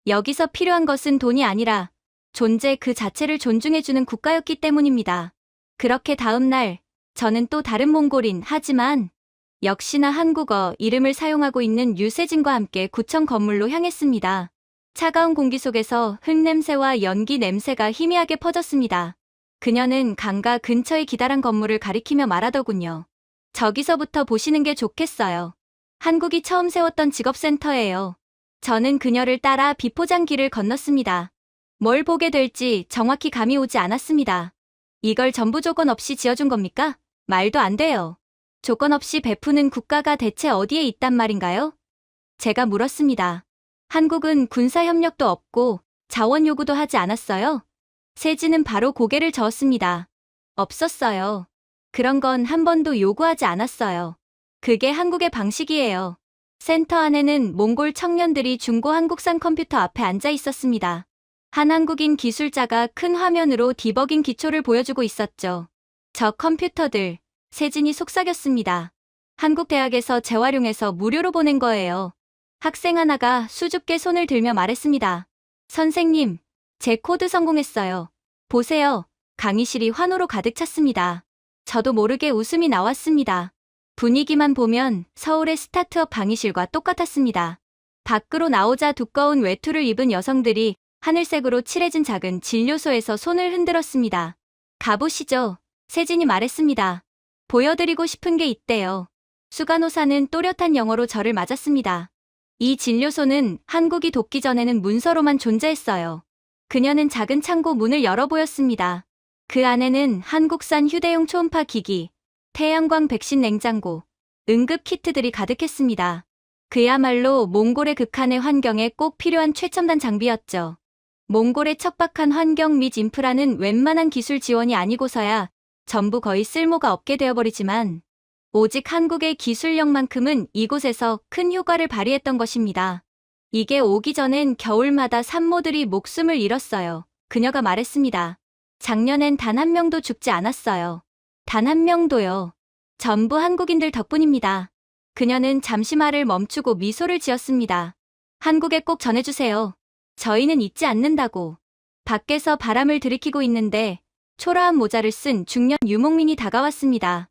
여기서 필요한 것은 돈이 아니라 존재 그 자체를 존중해주는 국가였기 때문입니다. 그렇게 다음 날 저는 또 다른 몽골인 하지만 역시나 한국어 이름을 사용하고 있는 유세진과 함께 구청 건물로 향했습니다. 차가운 공기 속에서 흙냄새와 연기 냄새가 희미하게 퍼졌습니다. 그녀는 강가 근처의 기다란 건물을 가리키며 말하더군요. 저기서부터 보시는 게 좋겠어요. 한국이 처음 세웠던 직업센터예요. 저는 그녀를 따라 비포장길을 건넜습니다. 뭘 보게 될지 정확히 감이 오지 않았습니다. 이걸 전부 조건 없이 지어준 겁니까? 말도 안 돼요. 조건 없이 베푸는 국가가 대체 어디에 있단 말인가요? 제가 물었습니다. 한국은 군사 협력도 없고 자원 요구도 하지 않았어요? 세진은 바로 고개를 저었습니다. 없었어요. 그런 건 한 번도 요구하지 않았어요. 그게 한국의 방식이에요. 센터 안에는 몽골 청년들이 중고 한국산 컴퓨터 앞에 앉아 있었습니다. 한 한국인 기술자가 큰 화면으로 디버깅 기초를 보여주고 있었죠. 저 컴퓨터들, 세진이 속삭였습니다. 한국 대학에서 재활용해서 무료로 보낸 거예요. 학생 하나가 수줍게 손을 들며 말했습니다. 선생님, 제 코드 성공했어요. 보세요. 강의실이 환호로 가득 찼습니다. 저도 모르게 웃음이 나왔습니다. 분위기만 보면 서울의 스타트업 강의실과 똑같았습니다. 밖으로 나오자 두꺼운 외투를 입은 여성들이 하늘색으로 칠해진 작은 진료소에서 손을 흔들었습니다. 가보시죠. 세진이 말했습니다. 보여드리고 싶은 게 있대요. 수간호사는 또렷한 영어로 저를 맞았습니다. 이 진료소는 한국이 돕기 전에는 문서로만 존재했어요. 그녀는 작은 창고 문을 열어 보였습니다. 그 안에는 한국산 휴대용 초음파 기기, 태양광 백신 냉장고, 응급 키트들이 가득했습니다. 그야말로 몽골의 극한의 환경에 꼭 필요한 최첨단 장비였죠. 몽골의 척박한 환경 및 인프라는 웬만한 기술 지원이 아니고서야 전부 거의 쓸모가 없게 되어버리지만 오직 한국의 기술력만큼은 이곳에서 큰 효과를 발휘했던 것입니다. 이게 오기 전엔 겨울마다 산모들이 목숨을 잃었어요. 그녀가 말했습니다. 작년엔 단 한 명도 죽지 않았어요. 단 한 명도요. 전부 한국인들 덕분입니다. 그녀는 잠시 말을 멈추고 미소를 지었습니다. 한국에 꼭 전해주세요. 저희는 잊지 않는다고. 밖에서 바람을 들이키고 있는데 초라한 모자를 쓴 중년 유목민이 다가왔습니다.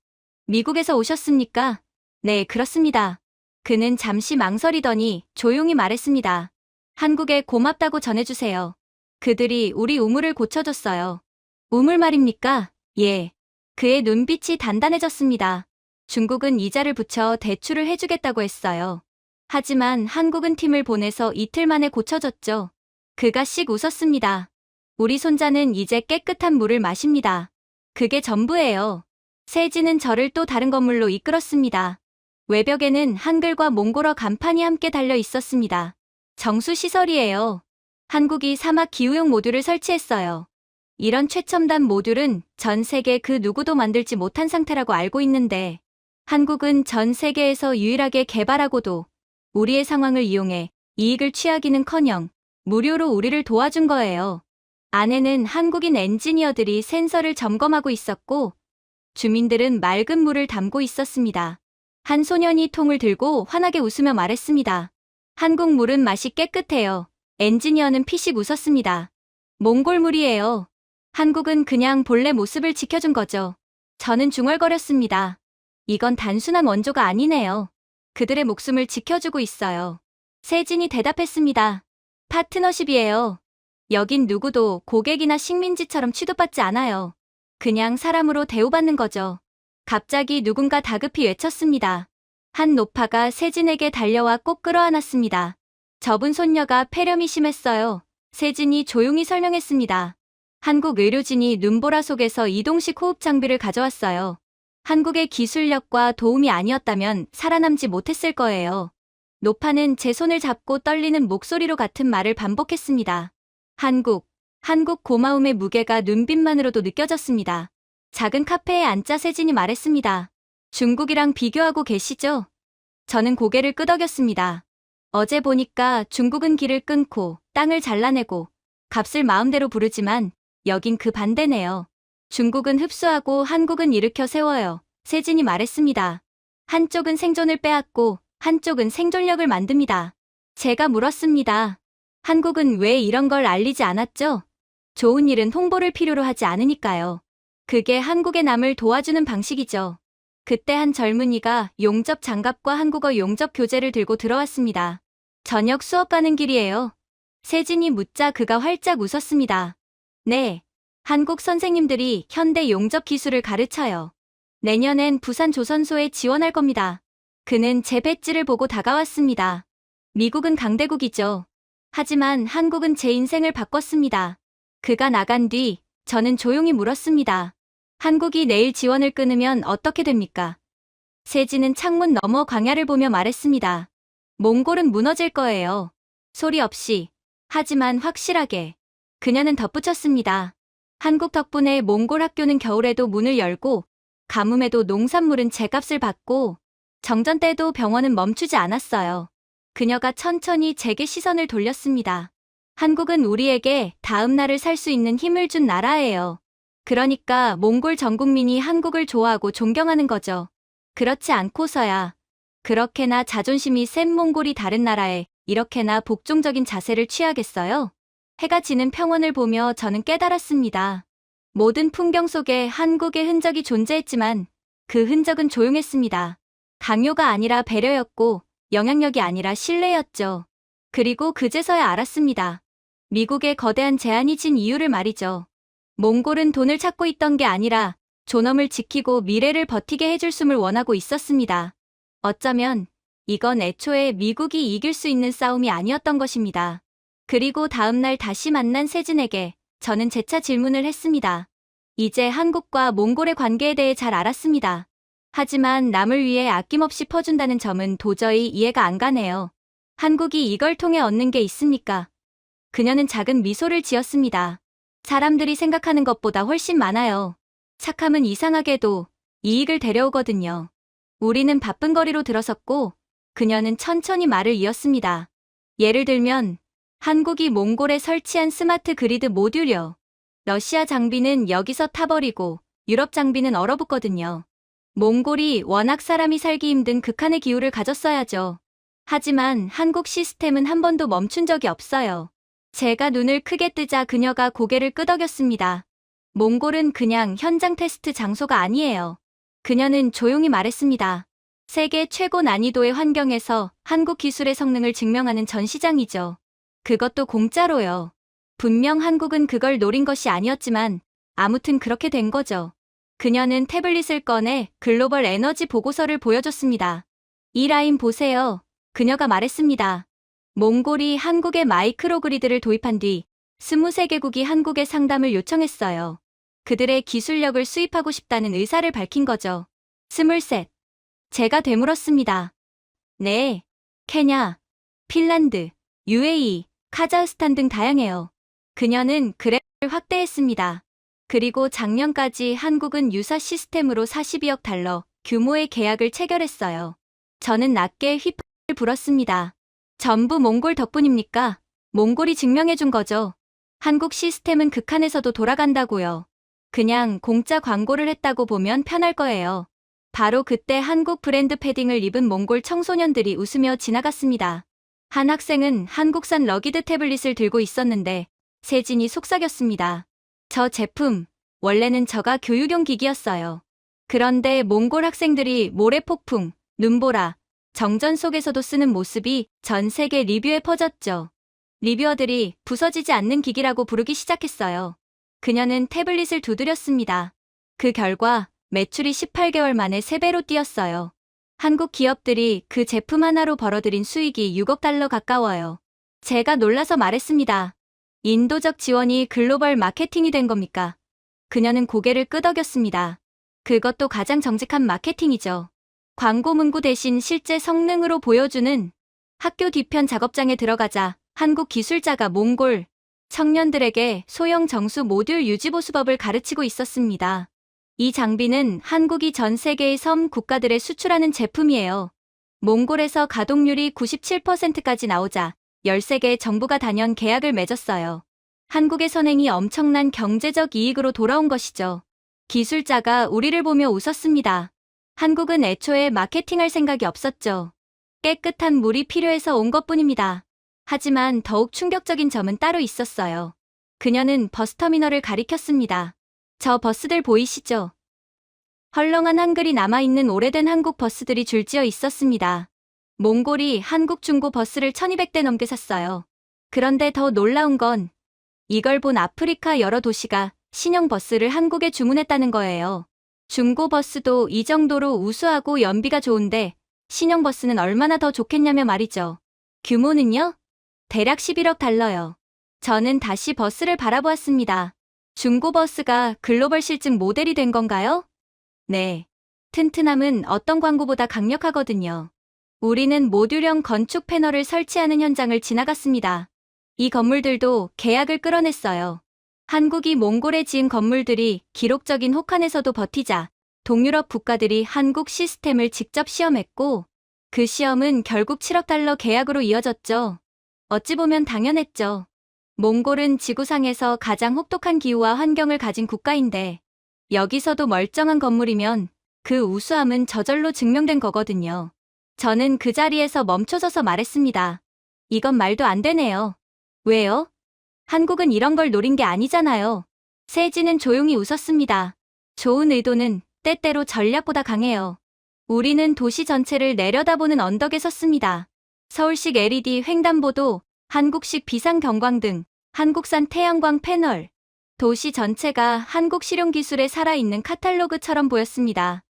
미국에서 오셨습니까? 네, 그렇습니다. 그는 잠시 망설이더니 조용히 말했습니다. 한국에 고맙다고 전해주세요. 그들이 우리 우물을 고쳐줬어요. 우물 말입니까? 예. 그의 눈빛이 단단해졌습니다. 중국은 이자를 붙여 대출을 해주겠다고 했어요. 하지만 한국은 팀을 보내서 이틀 만에 고쳐졌죠. 그가 씩 웃었습니다. 우리 손자는 이제 깨끗한 물을 마십니다. 그게 전부예요. 세진은 저를 또 다른 건물로 이끌었습니다. 외벽에는 한글과 몽골어 간판이 함께 달려 있었습니다. 정수시설이에요. 한국이 사막 기후용 모듈을 설치했어요. 이런 최첨단 모듈은 전 세계 그 누구도 만들지 못한 상태라고 알고 있는데 한국은 전 세계에서 유일하게 개발하고도 우리의 상황을 이용해 이익을 취하기는커녕 무료로 우리를 도와준 거예요. 안에는 한국인 엔지니어들이 센서를 점검하고 있었고 주민들은 맑은 물을 담고 있었습니다. 한 소년이 통을 들고 환하게 웃으며 말했습니다. 한국 물은 맛이 깨끗해요. 엔지니어는 피식 웃었습니다. 몽골 물이에요. 한국은 그냥 본래 모습을 지켜준 거죠. 저는 중얼거렸습니다. 이건 단순한 원조가 아니네요. 그들의 목숨을 지켜주고 있어요. 세진이 대답했습니다. 파트너십이에요. 여긴 누구도 고객이나 식민지처럼 취급받지 않아요. 그냥 사람으로 대우받는 거죠. 갑자기 누군가 다급히 외쳤습니다. 한 노파가 세진에게 달려와 꼭 끌어안았습니다. 접은 손녀가 폐렴이 심했어요. 세진이 조용히 설명했습니다. 한국 의료진이 눈보라 속에서 이동식 호흡 장비를 가져왔어요. 한국의 기술력과 도움이 아니었다면 살아남지 못했을 거예요. 노파는 제 손을 잡고 떨리는 목소리로 같은 말을 반복했습니다. 한국 고마움의 무게가 눈빛만으로도 느껴졌습니다. 작은 카페에 앉자 세진이 말했습니다. 중국이랑 비교하고 계시죠? 저는 고개를 끄덕였습니다. 어제 보니까 중국은 길을 끊고 땅을 잘라내고 값을 마음대로 부르지만 여긴 그 반대네요. 중국은 흡수하고 한국은 일으켜 세워요. 세진이 말했습니다. 한쪽은 생존을 빼앗고 한쪽은 생존력을 만듭니다. 제가 물었습니다. 한국은 왜 이런 걸 알리지 않았죠? 좋은 일은 홍보를 필요로 하지 않으니까요. 그게 한국의 남을 도와주는 방식이죠. 그때 한 젊은이가 용접 장갑과 한국어 용접 교재를 들고 들어왔습니다. 저녁 수업 가는 길이에요. 세진이 묻자 그가 활짝 웃었습니다. 네. 한국 선생님들이 현대 용접 기술을 가르쳐요. 내년엔 부산 조선소에 지원할 겁니다. 그는 제 배지를 보고 다가왔습니다. 미국은 강대국이죠. 하지만 한국은 제 인생을 바꿨습니다. 그가 나간 뒤 저는 조용히 물었습니다. 한국이 내일 지원을 끊으면 어떻게 됩니까? 세진은 창문 너머 광야를 보며 말했습니다. 몽골은 무너질 거예요. 소리 없이. 하지만 확실하게. 그녀는 덧붙였습니다. 한국 덕분에 몽골 학교는 겨울에도 문을 열고 가뭄에도 농산물은 제값을 받고 정전 때도 병원은 멈추지 않았어요. 그녀가 천천히 제게 시선을 돌렸습니다. 한국은 우리에게 다음 날을 살 수 있는 힘을 준 나라예요. 그러니까 몽골 전 국민이 한국을 좋아하고 존경하는 거죠. 그렇지 않고서야 그렇게나 자존심이 센 몽골이 다른 나라에 이렇게나 복종적인 자세를 취하겠어요? 해가 지는 평원을 보며 저는 깨달았습니다. 모든 풍경 속에 한국의 흔적이 존재했지만 그 흔적은 조용했습니다. 강요가 아니라 배려였고 영향력이 아니라 신뢰였죠. 그리고 그제서야 알았습니다. 미국의 거대한 제한이 진 이유를 말이죠. 몽골은 돈을 찾고 있던 게 아니라 존엄을 지키고 미래를 버티게 해줄 숨을 원하고 있었습니다. 어쩌면 이건 애초에 미국이 이길 수 있는 싸움이 아니었던 것입니다. 그리고 다음 날 다시 만난 세진에게 저는 재차 질문을 했습니다. 이제 한국과 몽골의 관계에 대해 잘 알았습니다. 하지만 남을 위해 아낌없이 퍼준다는 점은 도저히 이해가 안 가네요. 한국이 이걸 통해 얻는 게 있습니까? 그녀는 작은 미소를 지었습니다. 사람들이 생각하는 것보다 훨씬 많아요. 착함은 이상하게도 이익을 데려오거든요. 우리는 바쁜 거리로 들어섰고 그녀는 천천히 말을 이었습니다. 예를 들면 한국이 몽골에 설치한 스마트 그리드 모듈요. 러시아 장비는 여기서 타버리고 유럽 장비는 얼어붙거든요. 몽골이 워낙 사람이 살기 힘든 극한의 기후를 가졌어야죠. 하지만 한국 시스템은 한 번도 멈춘 적이 없어요. 제가 눈을 크게 뜨자 그녀가 고개를 끄덕였습니다. 몽골은 그냥 현장 테스트 장소가 아니에요. 그녀는 조용히 말했습니다. 세계 최고 난이도의 환경에서 한국 기술의 성능을 증명하는 전시장이죠. 그것도 공짜로요. 분명 한국은 그걸 노린 것이 아니었지만 아무튼 그렇게 된 거죠. 그녀는 태블릿을 꺼내 글로벌 에너지 보고서를 보여줬습니다. 이 라인 보세요. 그녀가 말했습니다. 몽골이 한국에 마이크로그리드를 도입한 뒤 23개국이 한국에 상담을 요청했어요. 그들의 기술력을 수입하고 싶다는 의사를 밝힌 거죠. 23. 제가 되물었습니다. 네. 케냐, 핀란드, UAE, 카자흐스탄 등 다양해요. 그녀는 그래프를 확대했습니다. 그리고 작년까지 한국은 유사 시스템으로 42억 달러 규모의 계약을 체결했어요. 저는 낮게 휘파람을 불었습니다. 전부 몽골 덕분입니까? 몽골이 증명해준 거죠. 한국 시스템은 극한에서도 돌아간다고요. 그냥 공짜 광고를 했다고 보면 편할 거예요. 바로 그때 한국 브랜드 패딩을 입은 몽골 청소년들이 웃으며 지나갔습니다. 한 학생은 한국산 러기드 태블릿을 들고 있었는데 세진이 속삭였습니다. 저 제품, 원래는 저가 교육용 기기였어요. 그런데 몽골 학생들이 모래폭풍, 눈보라, 정전 속에서도 쓰는 모습이 전 세계 리뷰에 퍼졌죠. 리뷰어들이 부서지지 않는 기기라고 부르기 시작했어요. 그녀는 태블릿을 두드렸습니다. 그 결과 매출이 18개월 만에 3배로 뛰었어요. 한국 기업들이 그 제품 하나로 벌어들인 수익이 6억 달러 가까워요. 제가 놀라서 말했습니다. 인도적 지원이 글로벌 마케팅이 된 겁니까? 그녀는 고개를 끄덕였습니다. 그것도 가장 정직한 마케팅이죠. 광고 문구 대신 실제 성능으로 보여주는. 학교 뒤편 작업장에 들어가자 한국 기술자가 몽골 청년들에게 소형 정수 모듈 유지보수법을 가르치고 있었습니다. 이 장비는 한국이 전 세계의 섬 국가들에 수출하는 제품이에요. 몽골에서 가동률이 97%까지 나오자 13개의 정부가 단연 계약을 맺었어요. 한국의 선행이 엄청난 경제적 이익으로 돌아온 것이죠. 기술자가 우리를 보며 웃었습니다. 한국은 애초에 마케팅할 생각이 없었죠. 깨끗한 물이 필요해서 온 것뿐입니다. 하지만 더욱 충격적인 점은 따로 있었어요. 그녀는 버스터미널을 가리켰습니다. 저 버스들 보이시죠? 헐렁한 한글이 남아있는 오래된 한국 버스들이 줄지어 있었습니다. 몽골이 한국 중고 버스를 1200대 넘게 샀어요. 그런데 더 놀라운 건 이걸 본 아프리카 여러 도시가 신형 버스를 한국에 주문했다는 거예요. 중고 버스도 이 정도로 우수하고 연비가 좋은데 신형 버스는 얼마나 더 좋겠냐며 말이죠. 규모는요? 대략 11억 달러요. 저는 다시 버스를 바라보았습니다. 중고 버스가 글로벌 실증 모델이 된 건가요? 네. 튼튼함은 어떤 광고보다 강력하거든요. 우리는 모듈형 건축 패널을 설치하는 현장을 지나갔습니다. 이 건물들도 계약을 끌어냈어요. 한국이 몽골에 지은 건물들이 기록적인 혹한에서도 버티자 동유럽 국가들이 한국 시스템을 직접 시험했고 그 시험은 결국 7억 달러 계약으로 이어졌죠. 어찌 보면 당연했죠. 몽골은 지구상에서 가장 혹독한 기후와 환경을 가진 국가인데 여기서도 멀쩡한 건물이면 그 우수함은 저절로 증명된 거거든요. 저는 그 자리에서 멈춰서서 말했습니다. 이건 말도 안 되네요. 왜요? 한국은 이런 걸 노린 게 아니잖아요. 세진은 조용히 웃었습니다. 좋은 의도는 때때로 전략보다 강해요. 우리는 도시 전체를 내려다보는 언덕에 섰습니다. 서울식 LED 횡단보도, 한국식 비상경광등, 한국산 태양광 패널, 도시 전체가 한국 실용기술에 살아있는 카탈로그처럼 보였습니다.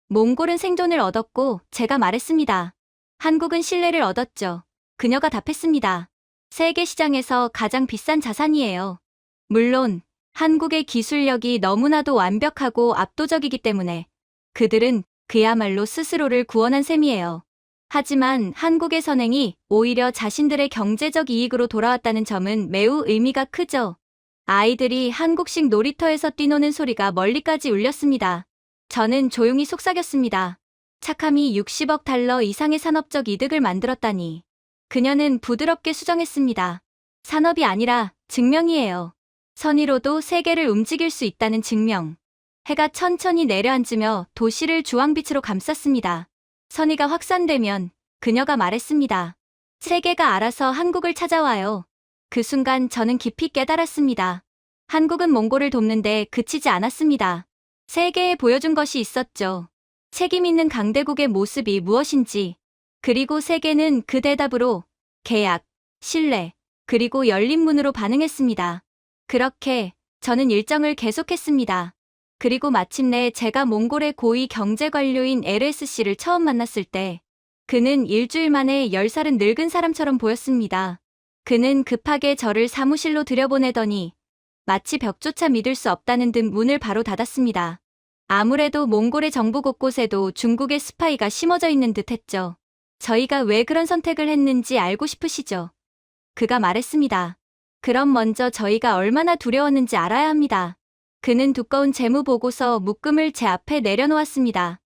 몽골은 생존을 얻었고 제가 말했습니다. 한국은 신뢰를 얻었죠. 그녀가 답했습니다. 세계 시장에서 가장 비싼 자산이에요. 물론 한국의 기술력이 너무나도 완벽하고 압도적이기 때문에 그들은 그야말로 스스로를 구원한 셈이에요. 하지만 한국의 선행이 오히려 자신들의 경제적 이익으로 돌아왔다는 점은 매우 의미가 크죠. 아이들이 한국식 놀이터에서 뛰노는 소리가 멀리까지 울렸습니다. 저는 조용히 속삭였습니다. 착함이 60억 달러 이상의 산업적 이득을 만들었다니. 그녀는 부드럽게 수정했습니다. 산업이 아니라 증명이에요. 선의로도 세계를 움직일 수 있다는 증명. 해가 천천히 내려앉으며 도시를 주황빛으로 감쌌습니다. 선의가 확산되면 그녀가 말했습니다. 세계가 알아서 한국을 찾아와요. 그 순간 저는 깊이 깨달았습니다. 한국은 몽골을 돕는데 그치지 않았습니다. 세계에 보여준 것이 있었죠. 책임 있는 강대국의 모습이 무엇인지. 그리고 세계는 그 대답으로 계약, 신뢰, 그리고 열린 문으로 반응했습니다. 그렇게 저는 일정을 계속했습니다. 그리고 마침내 제가 몽골의 고위 경제관료인 LSC를 처음 만났을 때 그는 일주일 만에 10살은 늙은 사람처럼 보였습니다. 그는 급하게 저를 사무실로 들여보내더니 마치 벽조차 믿을 수 없다는 듯 문을 바로 닫았습니다. 아무래도 몽골의 정부 곳곳에도 중국의 스파이가 심어져 있는 듯 했죠. 저희가 왜 그런 선택을 했는지 알고 싶으시죠? 그가 말했습니다. 그럼 먼저 저희가 얼마나 두려웠는지 알아야 합니다. 그는 두꺼운 재무보고서 묶음을 제 앞에 내려놓았습니다.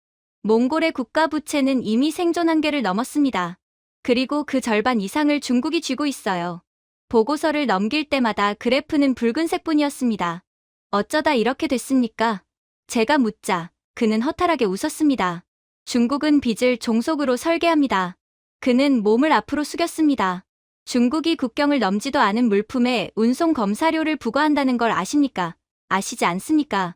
몽골의 국가 부채는 이미 생존 한계를 넘었습니다. 그리고 그 절반 이상을 중국이 쥐고 있어요. 보고서를 넘길 때마다 그래프는 붉은색뿐이었습니다. 어쩌다 이렇게 됐습니까? 제가 묻자 그는 허탈하게 웃었습니다. 중국은 빚을 종속으로 설계합니다. 그는 몸을 앞으로 숙였습니다. 중국이 국경을 넘지도 않은 물품에 운송 검사료를 부과한다는 걸 아십니까? 아시지 않습니까?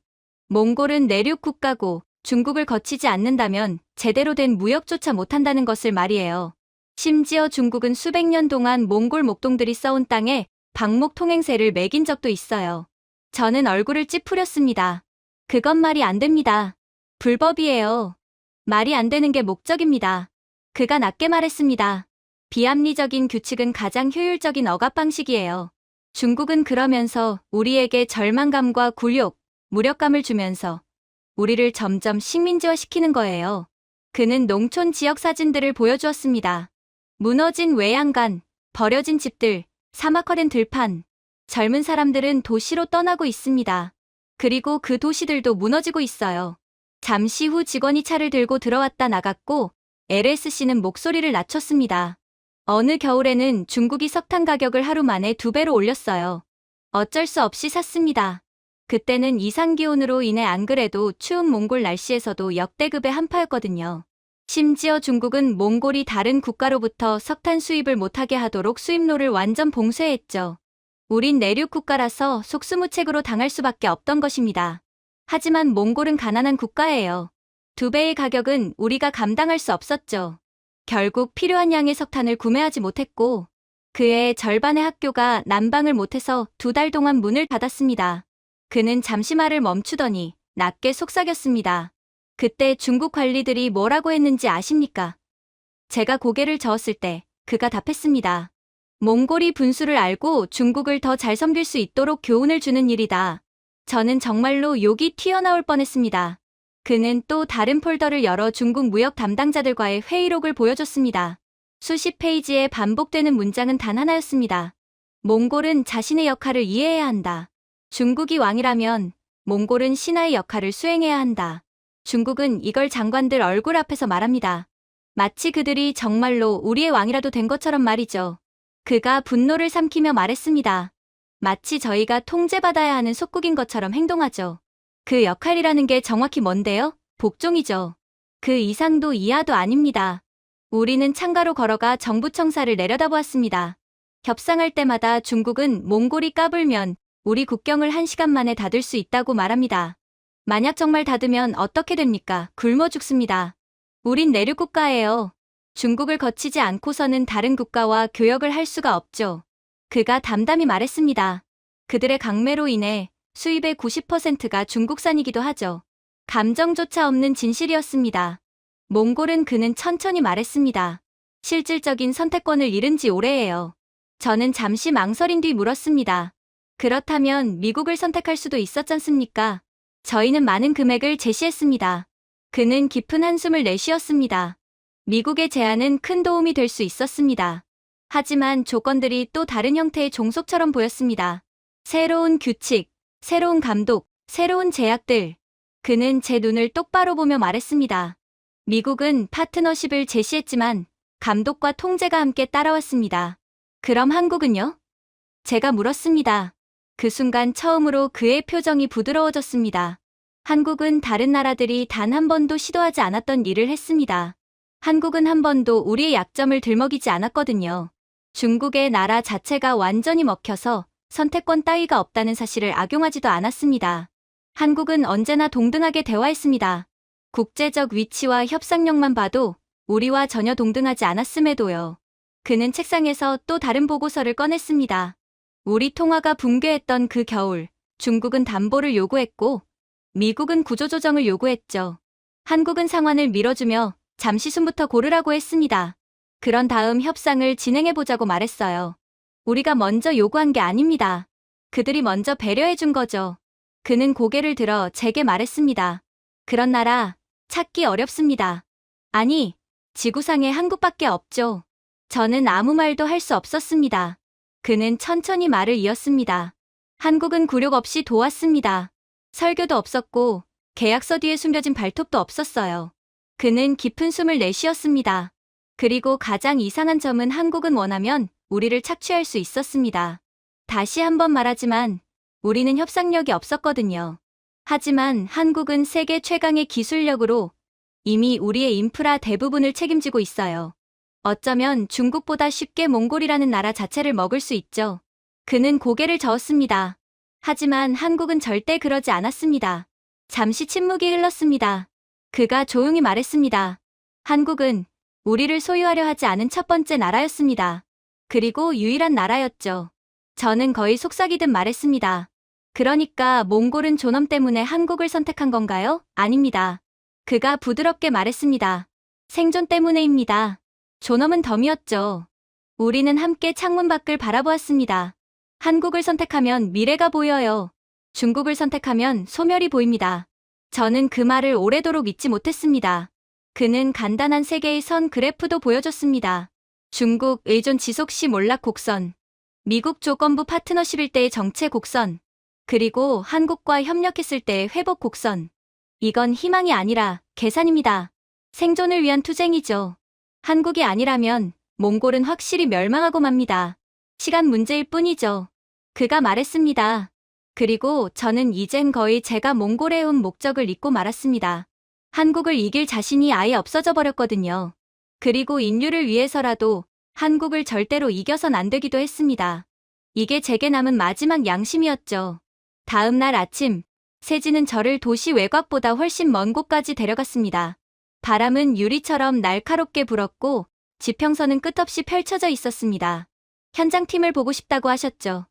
몽골은 내륙 국가고 중국을 거치지 않는다면 제대로 된 무역조차 못한다는 것을 말이에요. 심지어 중국은 수백 년 동안 몽골 목동들이 써온 땅에 방목 통행세를 매긴 적도 있어요. 저는 얼굴을 찌푸렸습니다. 그건 말이 안 됩니다. 불법이에요. 말이 안 되는 게 목적입니다. 그가 낮게 말했습니다. 비합리적인 규칙은 가장 효율적인 억압 방식이에요. 중국은 그러면서 우리에게 절망감과 굴욕, 무력감을 주면서 우리를 점점 식민지화시키는 거예요. 그는 농촌 지역 사진들을 보여주었습니다. 무너진 외양간, 버려진 집들, 사막화된 들판. 젊은 사람들은 도시로 떠나고 있습니다. 그리고 그 도시들도 무너지고 있어요. 잠시 후 직원이 차를 들고 들어왔다 나갔고 LSC는 목소리를 낮췄습니다. 어느 겨울에는 중국이 석탄 가격을 하루 만에 2배로 올렸어요. 어쩔 수 없이 샀습니다. 그때는 이상기온으로 인해 안 그래도 추운 몽골 날씨에서도 역대급의 한파였거든요. 심지어 중국은 몽골이 다른 국가로부터 석탄 수입을 못하게 하도록 수입로를 완전 봉쇄했죠. 우린 내륙 국가라서 속수무책으로 당할 수밖에 없던 것입니다. 하지만 몽골은 가난한 국가예요. 2배의 가격은 우리가 감당할 수 없었죠. 결국 필요한 양의 석탄을 구매하지 못했고 그의 절반의 학교가 난방을 못해서 2달 동안 문을 닫았습니다. 그는 잠시 말을 멈추더니 낮게 속삭였습니다. 그때 중국 관리들이 뭐라고 했는지 아십니까? 제가 고개를 저었을 때 그가 답했습니다. 몽골이 분수를 알고 중국을 더 잘 섬길 수 있도록 교훈을 주는 일이다. 저는 정말로 욕이 튀어나올 뻔했습니다. 그는 또 다른 폴더를 열어 중국 무역 담당자들과의 회의록을 보여줬습니다. 수십 페이지에 반복되는 문장은 단 하나였습니다. 몽골은 자신의 역할을 이해해야 한다. 중국이 왕이라면 몽골은 신하의 역할을 수행해야 한다. 중국은 이걸 장관들 얼굴 앞에서 말합니다. 마치 그들이 정말로 우리의 왕이라도 된 것처럼 말이죠. 그가 분노를 삼키며 말했습니다. 마치 저희가 통제받아야 하는 속국인 것처럼 행동하죠. 그 역할이라는 게 정확히 뭔데요? 복종이죠. 그 이상도 이하도 아닙니다. 우리는 창가로 걸어가 정부 청사를 내려다보았습니다. 협상할 때마다 중국은 몽골이 까불면 우리 국경을 1시간 만에 닫을 수 있다고 말합니다. 만약 정말 닫으면 어떻게 됩니까? 굶어 죽습니다. 우린 내륙 국가예요. 중국을 거치지 않고서는 다른 국가와 교역을 할 수가 없죠. 그가 담담히 말했습니다. 그들의 강매로 인해 수입의 90%가 중국산이기도 하죠. 감정조차 없는 진실이었습니다. 몽골은 그는 천천히 말했습니다. 실질적인 선택권을 잃은 지 오래예요. 저는 잠시 망설인 뒤 물었습니다. 그렇다면 미국을 선택할 수도 있었잖습니까? 저희는 많은 금액을 제시했습니다. 그는 깊은 한숨을 내쉬었습니다. 미국의 제안은 큰 도움이 될 수 있었습니다. 하지만 조건들이 또 다른 형태의 종속처럼 보였습니다. 새로운 규칙, 새로운 감독, 새로운 제약들. 그는 제 눈을 똑바로 보며 말했습니다. 미국은 파트너십을 제시했지만 감독과 통제가 함께 따라왔습니다. 그럼 한국은요? 제가 물었습니다. 그 순간 처음으로 그의 표정이 부드러워졌습니다. 한국은 다른 나라들이 단 한 번도 시도하지 않았던 일을 했습니다. 한국은 한 번도 우리의 약점을 들먹이지 않았거든요. 중국의 나라 자체가 완전히 먹혀서 선택권 따위가 없다는 사실을 악용하지도 않았습니다. 한국은 언제나 동등하게 대화했습니다. 국제적 위치와 협상력만 봐도 우리와 전혀 동등하지 않았음에도요. 그는 책상에서 또 다른 보고서를 꺼냈습니다. 우리 통화가 붕괴했던 그 겨울, 중국은 담보를 요구했고 미국은 구조조정을 요구했죠. 한국은 상환을 밀어주며 잠시 숨부터 고르라고 했습니다. 그런 다음 협상을 진행해보자고 말했어요. 우리가 먼저 요구한 게 아닙니다. 그들이 먼저 배려해준 거죠. 그는 고개를 들어 제게 말했습니다. 그런 나라 찾기 어렵습니다. 아니, 지구상에 한국밖에 없죠. 저는 아무 말도 할 수 없었습니다. 그는 천천히 말을 이었습니다. 한국은 굴욕 없이 도왔습니다. 설교도 없었고 계약서 뒤에 숨겨진 발톱도 없었어요. 그는 깊은 숨을 내쉬었습니다. 그리고 가장 이상한 점은 한국은 원하면 우리를 착취할 수 있었습니다. 다시 한번 말하지만 우리는 협상력이 없었거든요. 하지만 한국은 세계 최강의 기술력으로 이미 우리의 인프라 대부분을 책임지고 있어요. 어쩌면 중국보다 쉽게 몽골이라는 나라 자체를 먹을 수 있죠. 그는 고개를 저었습니다. 하지만 한국은 절대 그러지 않았습니다. 잠시 침묵이 흘렀습니다. 그가 조용히 말했습니다. 한국은 우리를 소유하려 하지 않은 첫 번째 나라였습니다. 그리고 유일한 나라였죠. 저는 거의 속삭이듯 말했습니다. 그러니까 몽골은 존엄 때문에 한국을 선택한 건가요? 아닙니다. 그가 부드럽게 말했습니다. 생존 때문에입니다. 존엄은 덤이었죠. 우리는 함께 창문 밖을 바라보았습니다. 한국을 선택하면 미래가 보여요. 중국을 선택하면 소멸이 보입니다. 저는 그 말을 오래도록 잊지 못했습니다. 그는 간단한 세 개의 선 그래프도 보여줬습니다. 중국 의존 지속 시 몰락 곡선, 미국 조건부 파트너십일 때의 정체 곡선, 그리고 한국과 협력했을 때의 회복 곡선. 이건 희망이 아니라 계산입니다. 생존을 위한 투쟁이죠. 한국이 아니라면 몽골은 확실히 멸망하고 맙니다. 시간 문제일 뿐이죠. 그가 말했습니다. 그리고 저는 이젠 거의 제가 몽골에 온 목적을 잊고 말았습니다. 한국을 이길 자신이 아예 없어져 버렸거든요. 그리고 인류를 위해서라도 한국을 절대로 이겨선 안 되기도 했습니다. 이게 제게 남은 마지막 양심이었죠. 다음 날 아침, 세진은 저를 도시 외곽보다 훨씬 먼 곳까지 데려갔습니다. 바람은 유리처럼 날카롭게 불었고 지평선은 끝없이 펼쳐져 있었습니다. 현장팀을 보고 싶다고 하셨죠.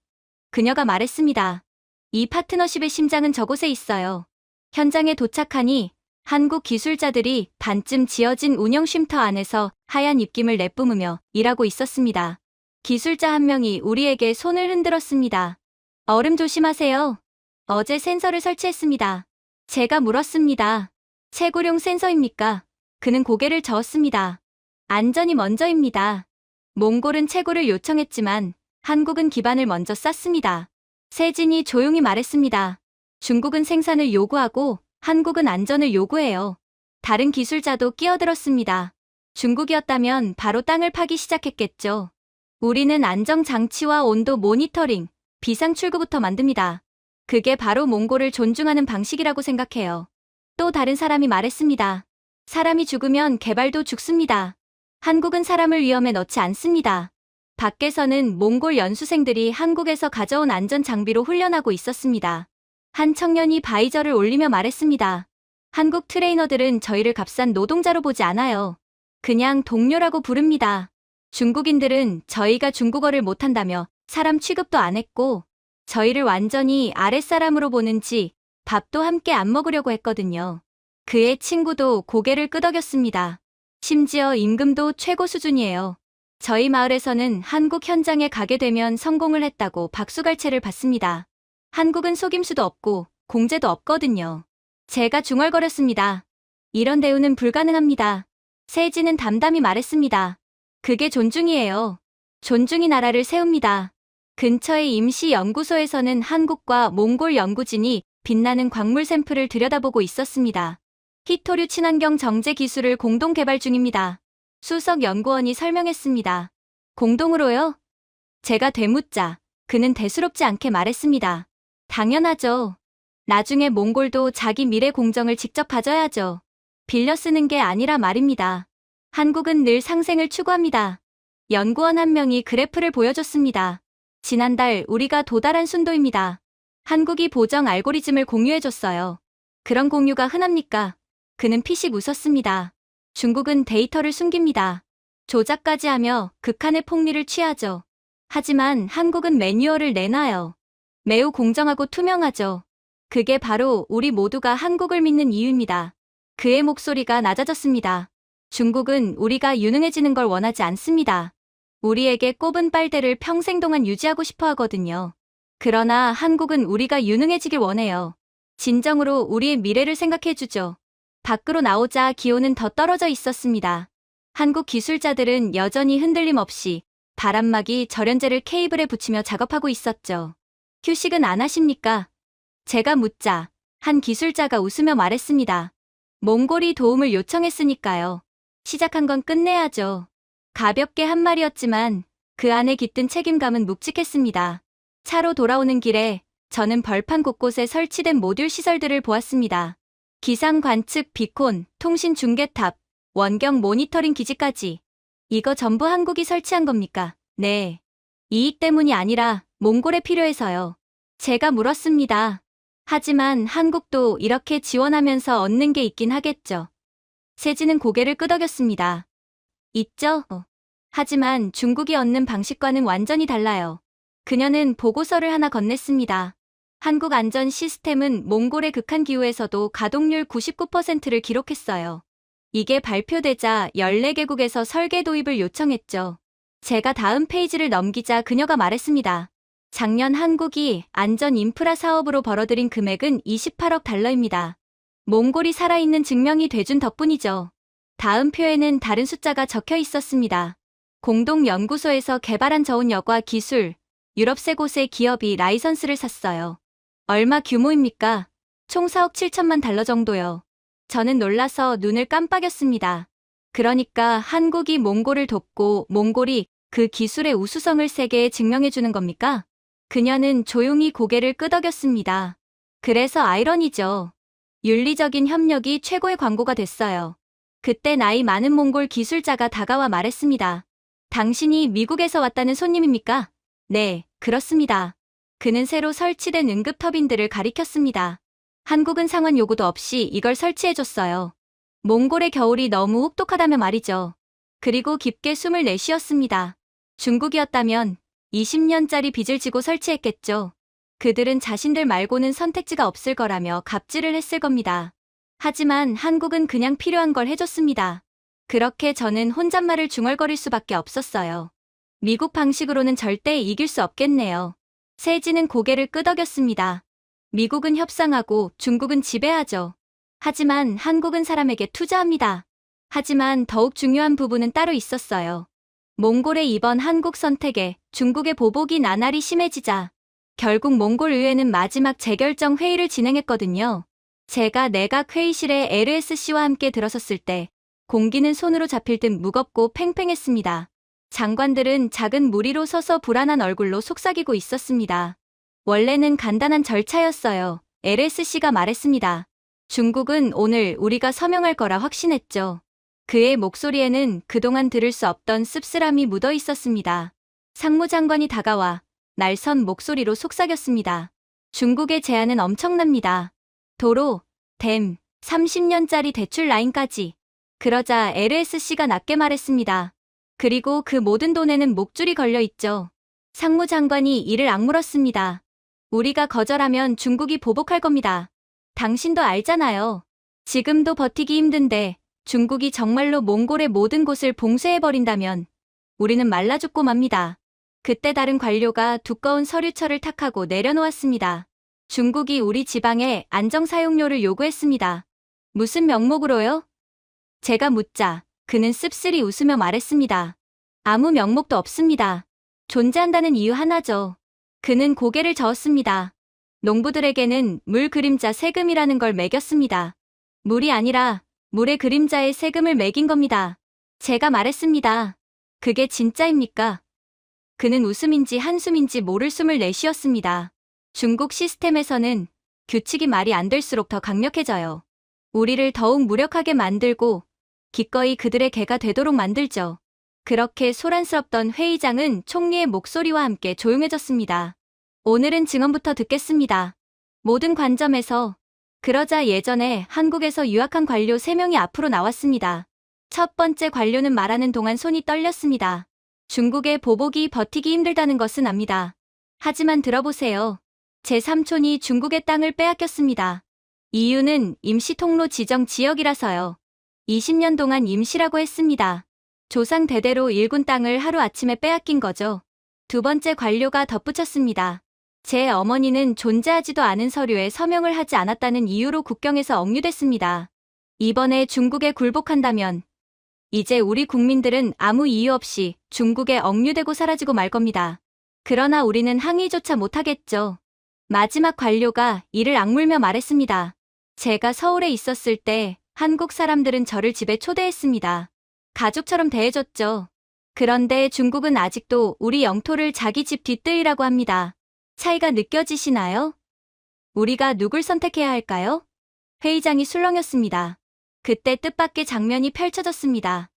그녀가 말했습니다. 이 파트너십의 심장은 저곳에 있어요. 현장에 도착하니 한국 기술자들이 반쯤 지어진 운영 쉼터 안에서 하얀 입김을 내뿜으며 일하고 있었습니다. 기술자 한 명이 우리에게 손을 흔들었습니다. 얼음 조심하세요. 어제 센서를 설치했습니다. 제가 물었습니다. 채굴용 센서입니까? 그는 고개를 저었습니다. 안전이 먼저입니다. 몽골은 채굴을 요청했지만 한국은 기반을 먼저 쌓습니다. 세진이 조용히 말했습니다. 중국은 생산을 요구하고 한국은 안전을 요구해요. 다른 기술자도 끼어들었습니다. 중국이었다면 바로 땅을 파기 시작했겠죠. 우리는 안정장치와 온도 모니터링, 비상출구부터 만듭니다. 그게 바로 몽골을 존중하는 방식이라고 생각해요. 또 다른 사람이 말했습니다. 사람이 죽으면 개발도 죽습니다. 한국은 사람을 위험에 넣지 않습니다. 밖에서는 몽골 연수생들이 한국에서 가져온 안전장비로 훈련하고 있었습니다. 한 청년이 바이저를 올리며 말했습니다. 한국 트레이너들은 저희를 값싼 노동자로 보지 않아요. 그냥 동료라고 부릅니다. 중국인들은 저희가 중국어를 못한다며 사람 취급도 안 했고 저희를 완전히 아랫사람으로 보는지 밥도 함께 안 먹으려고 했거든요. 그의 친구도 고개를 끄덕였습니다. 심지어 임금도 최고 수준이에요. 저희 마을에서는 한국 현장에 가게 되면 성공을 했다고 박수갈채를 받습니다. 한국은 속임수도 없고 공제도 없거든요. 제가 중얼거렸습니다. 이런 대우는 불가능합니다. 세진은 담담히 말했습니다. 그게 존중이에요. 존중이 나라를 세웁니다. 근처의 임시연구소에서는 한국과 몽골 연구진이 빛나는 광물 샘플을 들여다보고 있었습니다. 히토류 친환경 정제 기술을 공동 개발 중입니다. 수석 연구원이 설명했습니다. 공동으로요? 제가 되묻자 그는 대수롭지 않게 말했습니다. 당연하죠. 나중에 몽골도 자기 미래 공정을 직접 가져야죠. 빌려 쓰는 게 아니라 말입니다. 한국은 늘 상생을 추구합니다. 연구원 한 명이 그래프를 보여줬습니다. 지난달 우리가 도달한 순도입니다. 한국이 보정 알고리즘을 공유해줬어요. 그런 공유가 흔합니까? 그는 피식 웃었습니다. 중국은 데이터를 숨깁니다. 조작까지 하며 극한의 폭리를 취하죠. 하지만 한국은 매뉴얼을 내놔요. 매우 공정하고 투명하죠. 그게 바로 우리 모두가 한국을 믿는 이유입니다. 그의 목소리가 낮아졌습니다. 중국은 우리가 유능해지는 걸 원하지 않습니다. 우리에게 꼽은 빨대를 평생 동안 유지하고 싶어 하거든요. 그러나 한국은 우리가 유능해지길 원해요. 진정으로 우리의 미래를 생각해주죠. 밖으로 나오자 기온은 더 떨어져 있었습니다. 한국 기술자들은 여전히 흔들림 없이 바람막이 절연제를 케이블에 붙이며 작업하고 있었죠. 휴식은 안 하십니까? 제가 묻자 한 기술자가 웃으며 말했습니다. 몽골이 도움을 요청했으니까요. 시작한 건 끝내야죠. 가볍게 한 말이었지만 그 안에 깃든 책임감은 묵직했습니다. 차로 돌아오는 길에 저는 벌판 곳곳에 설치된 모듈 시설들을 보았습니다. 기상 관측 비콘, 통신 중계탑, 원경 모니터링 기지까지. 이거 전부 한국이 설치한 겁니까? 네. 이익 때문이 아니라 몽골에 필요해서요. 제가 물었습니다. 하지만 한국도 이렇게 지원하면서 얻는 게 있긴 하겠죠. 세진은 고개를 끄덕였습니다. 있죠? 하지만 중국이 얻는 방식과는 완전히 달라요. 그녀는 보고서를 하나 건넸습니다. 한국 안전 시스템은 몽골의 극한 기후에서도 가동률 99%를 기록했어요. 이게 발표되자 14개국에서 설계 도입을 요청했죠. 제가 다음 페이지를 넘기자 그녀가 말했습니다. 작년 한국이 안전 인프라 사업으로 벌어들인 금액은 28억 달러입니다. 몽골이 살아있는 증명이 돼준 덕분이죠. 다음 표에는 다른 숫자가 적혀 있었습니다. 공동연구소에서 개발한 저온여과 기술, 유럽 세 곳의 기업이 라이선스를 샀어요. 얼마 규모입니까? 총 4억 7천만 달러 정도요. 저는 놀라서 눈을 깜빡였습니다. 그러니까 한국이 몽골을 돕고 몽골이 그 기술의 우수성을 세계에 증명해주는 겁니까? 그녀는 조용히 고개를 끄덕였습니다. 그래서 아이러니죠. 윤리적인 협력이 최고의 광고가 됐어요. 그때 나이 많은 몽골 기술자가 다가와 말했습니다. 당신이 미국에서 왔다는 손님입니까? 네, 그렇습니다. 그는 새로 설치된 응급터빈들을 가리켰습니다. 한국은 상환 요구도 없이 이걸 설치해줬어요. 몽골의 겨울이 너무 혹독하다며 말이죠. 그리고 깊게 숨을 내쉬었습니다. 중국이었다면 20년짜리 빚을 지고 설치했겠죠. 그들은 자신들 말고는 선택지가 없을 거라며 갑질을 했을 겁니다. 하지만 한국은 그냥 필요한 걸 해줬습니다. 그렇게 저는 혼잣말을 중얼거릴 수밖에 없었어요. 미국 방식으로는 절대 이길 수 없겠네요. 세지는 고개를 끄덕였습니다. 미국은 협상하고 중국은 지배하죠. 하지만 한국은 사람에게 투자합니다. 하지만 더욱 중요한 부분은 따로 있었어요. 몽골의 이번 한국 선택에 중국의 보복이 나날이 심해지자 결국 몽골 의회는 마지막 재결정 회의를 진행했거든요. 제가 내각 회의실에 LSC와 함께 들어섰을 때 공기는 손으로 잡힐 듯 무겁고 팽팽했습니다. 장관들은 작은 무리로 서서 불안한 얼굴로 속삭이고 있었습니다. 원래는 간단한 절차였어요. LSC가 말했습니다. 중국은 오늘 우리가 서명할 거라 확신했죠. 그의 목소리에는 그동안 들을 수 없던 씁쓸함이 묻어 있었습니다. 상무장관이 다가와 날선 목소리로 속삭였습니다. 중국의 제안은 엄청납니다. 도로, 댐, 30년짜리 대출 라인까지. 그러자 LSC가 낮게 말했습니다. 그리고 그 모든 돈에는 목줄이 걸려 있죠. 상무장관이 이를 악물었습니다. 우리가 거절하면 중국이 보복할 겁니다. 당신도 알잖아요. 지금도 버티기 힘든데 중국이 정말로 몽골의 모든 곳을 봉쇄해버린다면 우리는 말라 죽고 맙니다. 그때 다른 관료가 두꺼운 서류철을 탁하고 내려놓았습니다. 중국이 우리 지방에 안정사용료를 요구했습니다. 무슨 명목으로요? 제가 묻자 그는 씁쓸히 웃으며 말했습니다. 아무 명목도 없습니다. 존재한다는 이유 하나죠. 그는 고개를 저었습니다. 농부들에게는 물 그림자 세금이라는 걸 매겼습니다. 물이 아니라 물의 그림자에 세금을 매긴 겁니다. 제가 말했습니다. 그게 진짜입니까? 그는 웃음인지 한숨인지 모를 숨을 내쉬었습니다. 중국 시스템에서는 규칙이 말이 안 될수록 더 강력해져요. 우리를 더욱 무력하게 만들고 기꺼이 그들의 개가 되도록 만들죠. 그렇게 소란스럽던 회의장은 총리의 목소리와 함께 조용해졌습니다. 오늘은 증언부터 듣겠습니다. 모든 관점에서. 그러자 예전에 한국에서 유학한 관료 3명이 앞으로 나왔습니다. 첫 번째 관료는 말하는 동안 손이 떨렸습니다. 중국의 보복이 버티기 힘들다는 것은 압니다. 하지만 들어보세요. 제 삼촌이 중국의 땅을 빼앗겼습니다. 이유는 임시 통로 지정 지역이라서요. 20년 동안 임시라고 했습니다. 조상 대대로 일군 땅을 하루아침에 빼앗긴 거죠. 두 번째 관료가 덧붙였습니다. 제 어머니는 존재하지도 않은 서류에 서명을 하지 않았다는 이유로 국경에서 억류됐습니다. 이번에 중국에 굴복한다면 이제 우리 국민들은 아무 이유 없이 중국에 억류되고 사라지고 말 겁니다. 그러나 우리는 항의조차 못하겠죠. 마지막 관료가 이를 악물며 말했습니다. 제가 서울에 있었을 때 한국 사람들은 저를 집에 초대했습니다. 가족처럼 대해줬죠. 그런데 중국은 아직도 우리 영토를 자기 집 뒷뜰이라고 합니다. 차이가 느껴지시나요? 우리가 누굴 선택해야 할까요? 회의장이 술렁였습니다. 그때 뜻밖의 장면이 펼쳐졌습니다.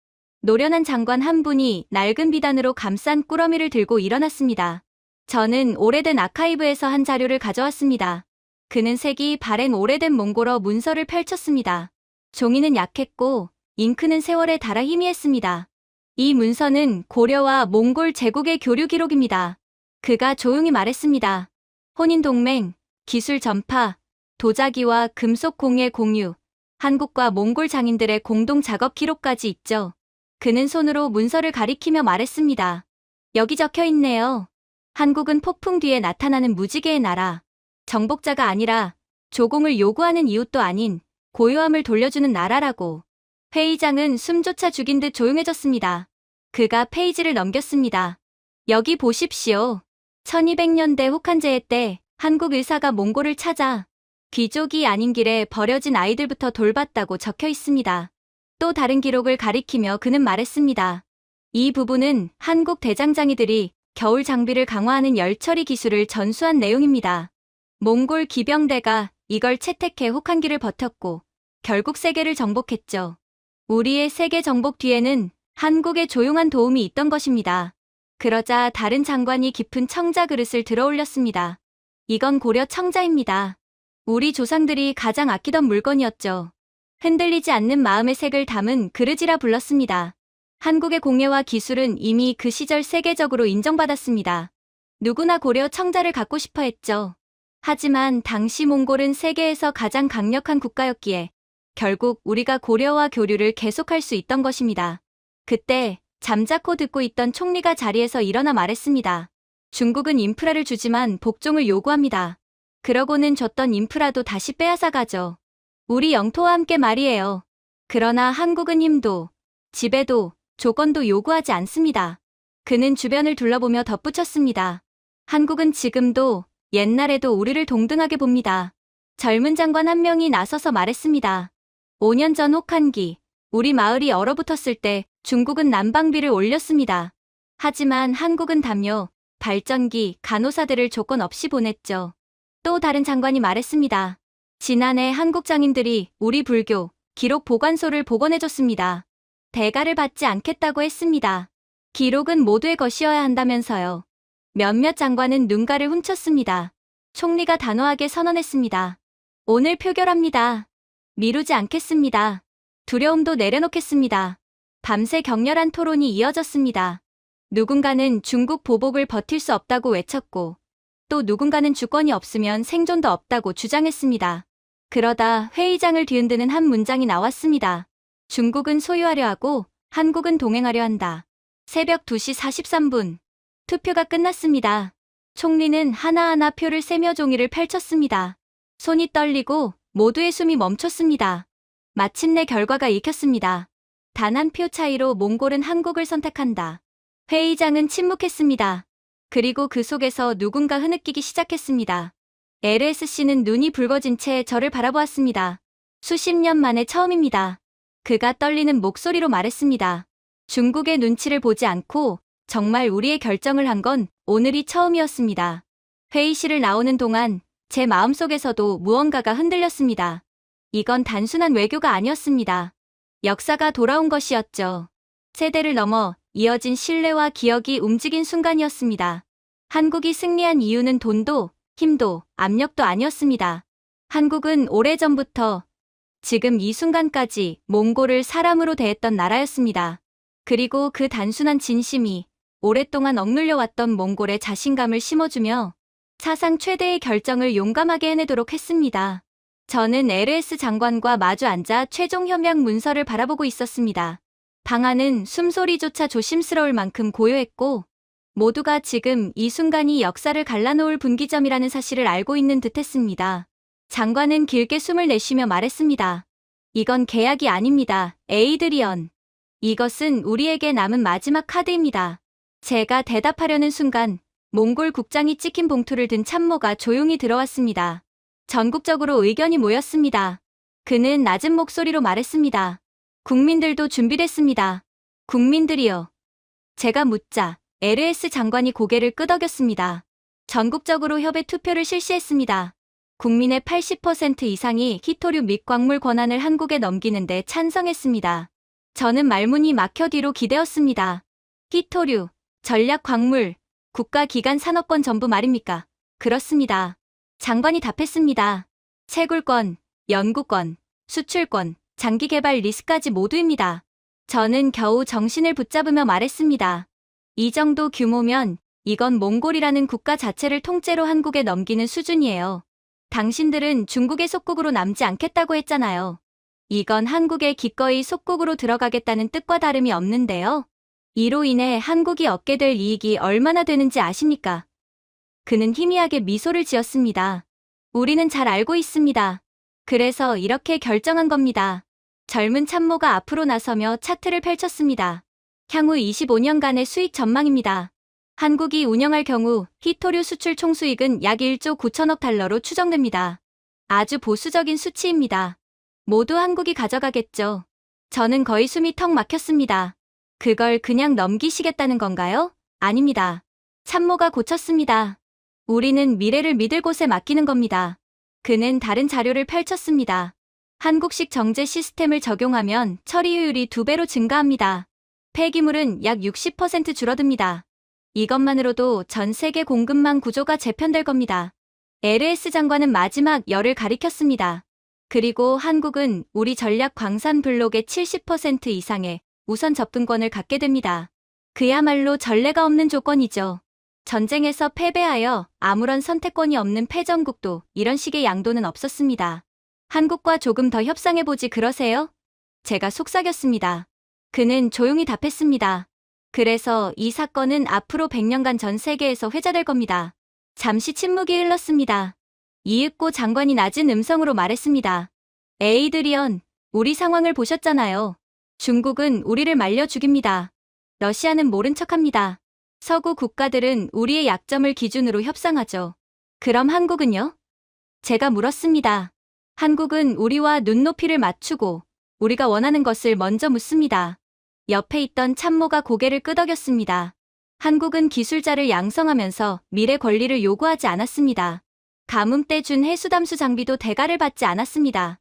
노련한 장관 한 분이 낡은 비단으로 감싼 꾸러미를 들고 일어났습니다. 저는 오래된 아카이브에서 한 자료를 가져왔습니다. 그는 색이 바랜 오래된 몽골어 문서를 펼쳤습니다. 종이는 약했고 잉크는 세월에 닳아 희미했습니다. 이 문서는 고려와 몽골 제국의 교류 기록입니다. 그가 조용히 말했습니다. 혼인동맹, 기술 전파, 도자기와 금속 공예 공유, 한국과 몽골 장인들의 공동 작업 기록까지 있죠. 그는 손으로 문서를 가리키며 말했습니다. 여기 적혀 있네요. 한국은 폭풍 뒤에 나타나는 무지개의 나라. 정복자가 아니라 조공을 요구하는 이웃도 아닌 고요함을 돌려주는 나라라고. 회의장은 숨조차 죽인 듯 조용해졌습니다. 그가 페이지를 넘겼습니다. 여기 보십시오. 1200년대 혹한제해 때 한국 의사가 몽골을 찾아 귀족이 아닌 길에 버려진 아이들부터 돌봤다고 적혀 있습니다. 또 다른 기록을 가리키며 그는 말했습니다. 이 부분은 한국 대장장이들이 겨울 장비를 강화하는 열처리 기술을 전수한 내용입니다. 몽골 기병대가 이걸 채택해 혹한기를 버텼고 결국 세계를 정복했죠. 우리의 세계 정복 뒤에는 한국의 조용한 도움이 있던 것입니다. 그러자 다른 장관이 깊은 청자 그릇을 들어올렸습니다. 이건 고려 청자입니다. 우리 조상들이 가장 아끼던 물건이었죠. 흔들리지 않는 마음의 색을 담은 그릇이라 불렀습니다. 한국의 공예와 기술은 이미 그 시절 세계적으로 인정받았습니다. 누구나 고려 청자를 갖고 싶어 했죠. 하지만 당시 몽골은 세계에서 가장 강력한 국가였기에 결국 우리가 고려와 교류를 계속할 수 있던 것입니다. 그때 잠자코 듣고 있던 총리가 자리에서 일어나 말했습니다. 중국은 인프라를 주지만 복종을 요구합니다. 그러고는 줬던 인프라도 다시 빼앗아 가죠. 우리 영토와 함께 말이에요. 그러나 한국은 힘도, 지배도, 조건도 요구하지 않습니다. 그는 주변을 둘러보며 덧붙였습니다. 한국은 지금도, 옛날에도 우리를 동등하게 봅니다. 젊은 장관 한 명이 나서서 말했습니다. 5년 전 혹한기, 우리 마을이 얼어붙었을 때 중국은 난방비를 올렸습니다. 하지만 한국은 담요, 발전기, 간호사들을 조건 없이 보냈죠. 또 다른 장관이 말했습니다. 지난해 한국 장인들이 우리 불교, 기록 보관소를 복원해줬습니다. 대가를 받지 않겠다고 했습니다. 기록은 모두의 것이어야 한다면서요. 몇몇 장관은 눈가를 훔쳤습니다. 총리가 단호하게 선언했습니다. 오늘 표결합니다. 미루지 않겠습니다. 두려움도 내려놓겠습니다. 밤새 격렬한 토론이 이어졌습니다. 누군가는 중국 보복을 버틸 수 없다고 외쳤고 또 누군가는 주권이 없으면 생존도 없다고 주장했습니다. 그러다 회의장을 뒤흔드는 한 문장이 나왔습니다. 중국은 소유하려 하고 한국은 동행하려 한다. 새벽 2시 43분. 투표가 끝났습니다. 총리는 하나하나 표를 세며 종이를 펼쳤습니다. 손이 떨리고 모두의 숨이 멈췄습니다. 마침내 결과가 읽혔습니다. 단 한 표 차이로 몽골은 한국을 선택한다. 회의장은 침묵했습니다. 그리고 그 속에서 누군가 흐느끼기 시작했습니다. LSC는 눈이 붉어진 채 저를 바라보았습니다. 수십 년 만에 처음입니다. 그가 떨리는 목소리로 말했습니다. 중국의 눈치를 보지 않고 정말 우리의 결정을 한 건 오늘이 처음이었습니다. 회의실을 나오는 동안 제 마음속에서도 무언가가 흔들렸습니다. 이건 단순한 외교가 아니었습니다. 역사가 돌아온 것이었죠. 세대를 넘어 이어진 신뢰와 기억이 움직인 순간이었습니다. 한국이 승리한 이유는 돈도, 힘도, 압력도 아니었습니다. 한국은 오래전부터 지금 이 순간까지 몽골을 사람으로 대했던 나라였습니다. 그리고 그 단순한 진심이 오랫동안 억눌려 왔던 몽골의 자신감을 심어주며 사상 최대의 결정을 용감하게 해내도록 했습니다. 저는 LS 장관과 마주 앉아 최종 협약 문서를 바라보고 있었습니다. 방안은 숨소리조차 조심스러울 만큼 고요했고 모두가 지금 이 순간이 역사를 갈라놓을 분기점이라는 사실을 알고 있는 듯했습니다. 장관은 길게 숨을 내쉬며 말했습니다. 이건 계약이 아닙니다. 에이드리언. 이것은 우리에게 남은 마지막 카드입니다. 제가 대답하려는 순간 몽골 국장이 찍힌 봉투를 든 참모가 조용히 들어왔습니다. 전국적으로 의견이 모였습니다. 그는 낮은 목소리로 말했습니다. 국민들도 준비됐습니다. 국민들이요. 제가 묻자 LS 장관이 고개를 끄덕였습니다. 전국적으로 협의 투표를 실시했습니다. 국민의 80% 이상이 히토류 및 광물 권한을 한국에 넘기는 데 찬성했습니다. 저는 말문이 막혀 뒤로 기대었습니다. 히토류, 전략 광물, 국가기관 산업권 전부 말입니까? 그렇습니다. 장관이 답했습니다. 채굴권, 연구권, 수출권, 장기개발 리스까지 모두입니다. 저는 겨우 정신을 붙잡으며 말했습니다. 이 정도 규모면 이건 몽골이라는 국가 자체를 통째로 한국에 넘기는 수준이에요. 당신들은 중국의 속국으로 남지 않겠다고 했잖아요. 이건 한국의 기꺼이 속국으로 들어가겠다는 뜻과 다름이 없는데요. 이로 인해 한국이 얻게 될 이익이 얼마나 되는지 아십니까? 그는 희미하게 미소를 지었습니다. 우리는 잘 알고 있습니다. 그래서 이렇게 결정한 겁니다. 젊은 참모가 앞으로 나서며 차트를 펼쳤습니다. 향후 25년간의 수익 전망입니다. 한국이 운영할 경우 히토류 수출 총수익은 약 1조 9천억 달러로 추정됩니다. 아주 보수적인 수치입니다. 모두 한국이 가져가겠죠. 저는 거의 숨이 턱 막혔습니다. 그걸 그냥 넘기시겠다는 건가요? 아닙니다. 참모가 고쳤습니다. 우리는 미래를 믿을 곳에 맡기는 겁니다. 그는 다른 자료를 펼쳤습니다. 한국식 정제 시스템을 적용하면 처리효율이 2배로 증가합니다. 폐기물은 약 60% 줄어듭니다. 이것만으로도 전 세계 공급망 구조가 재편될 겁니다. LS 장관은 마지막 열을 가리켰습니다. 그리고 한국은 우리 전략 광산 블록의 70% 이상의 우선 접근권을 갖게 됩니다. 그야말로 전례가 없는 조건이죠. 전쟁에서 패배하여 아무런 선택권이 없는 패전국도 이런 식의 양도는 없었습니다. 한국과 조금 더 협상해보지 그러세요? 제가 속삭였습니다. 그는 조용히 답했습니다. 그래서 이 사건은 앞으로 100년간 전 세계에서 회자될 겁니다. 잠시 침묵이 흘렀습니다. 이윽고 장관이 낮은 음성으로 말했습니다. 에이드리언, 우리 상황을 보셨잖아요. 중국은 우리를 말려 죽입니다. 러시아는 모른 척합니다. 서구 국가들은 우리의 약점을 기준으로 협상하죠. 그럼 한국은요? 제가 물었습니다. 한국은 우리와 눈높이를 맞추고 우리가 원하는 것을 먼저 묻습니다. 옆에 있던 참모가 고개를 끄덕였습니다. 한국은 기술자를 양성하면서 미래 권리를 요구하지 않았습니다. 가뭄 때 준 해수담수 장비도 대가를 받지 않았습니다.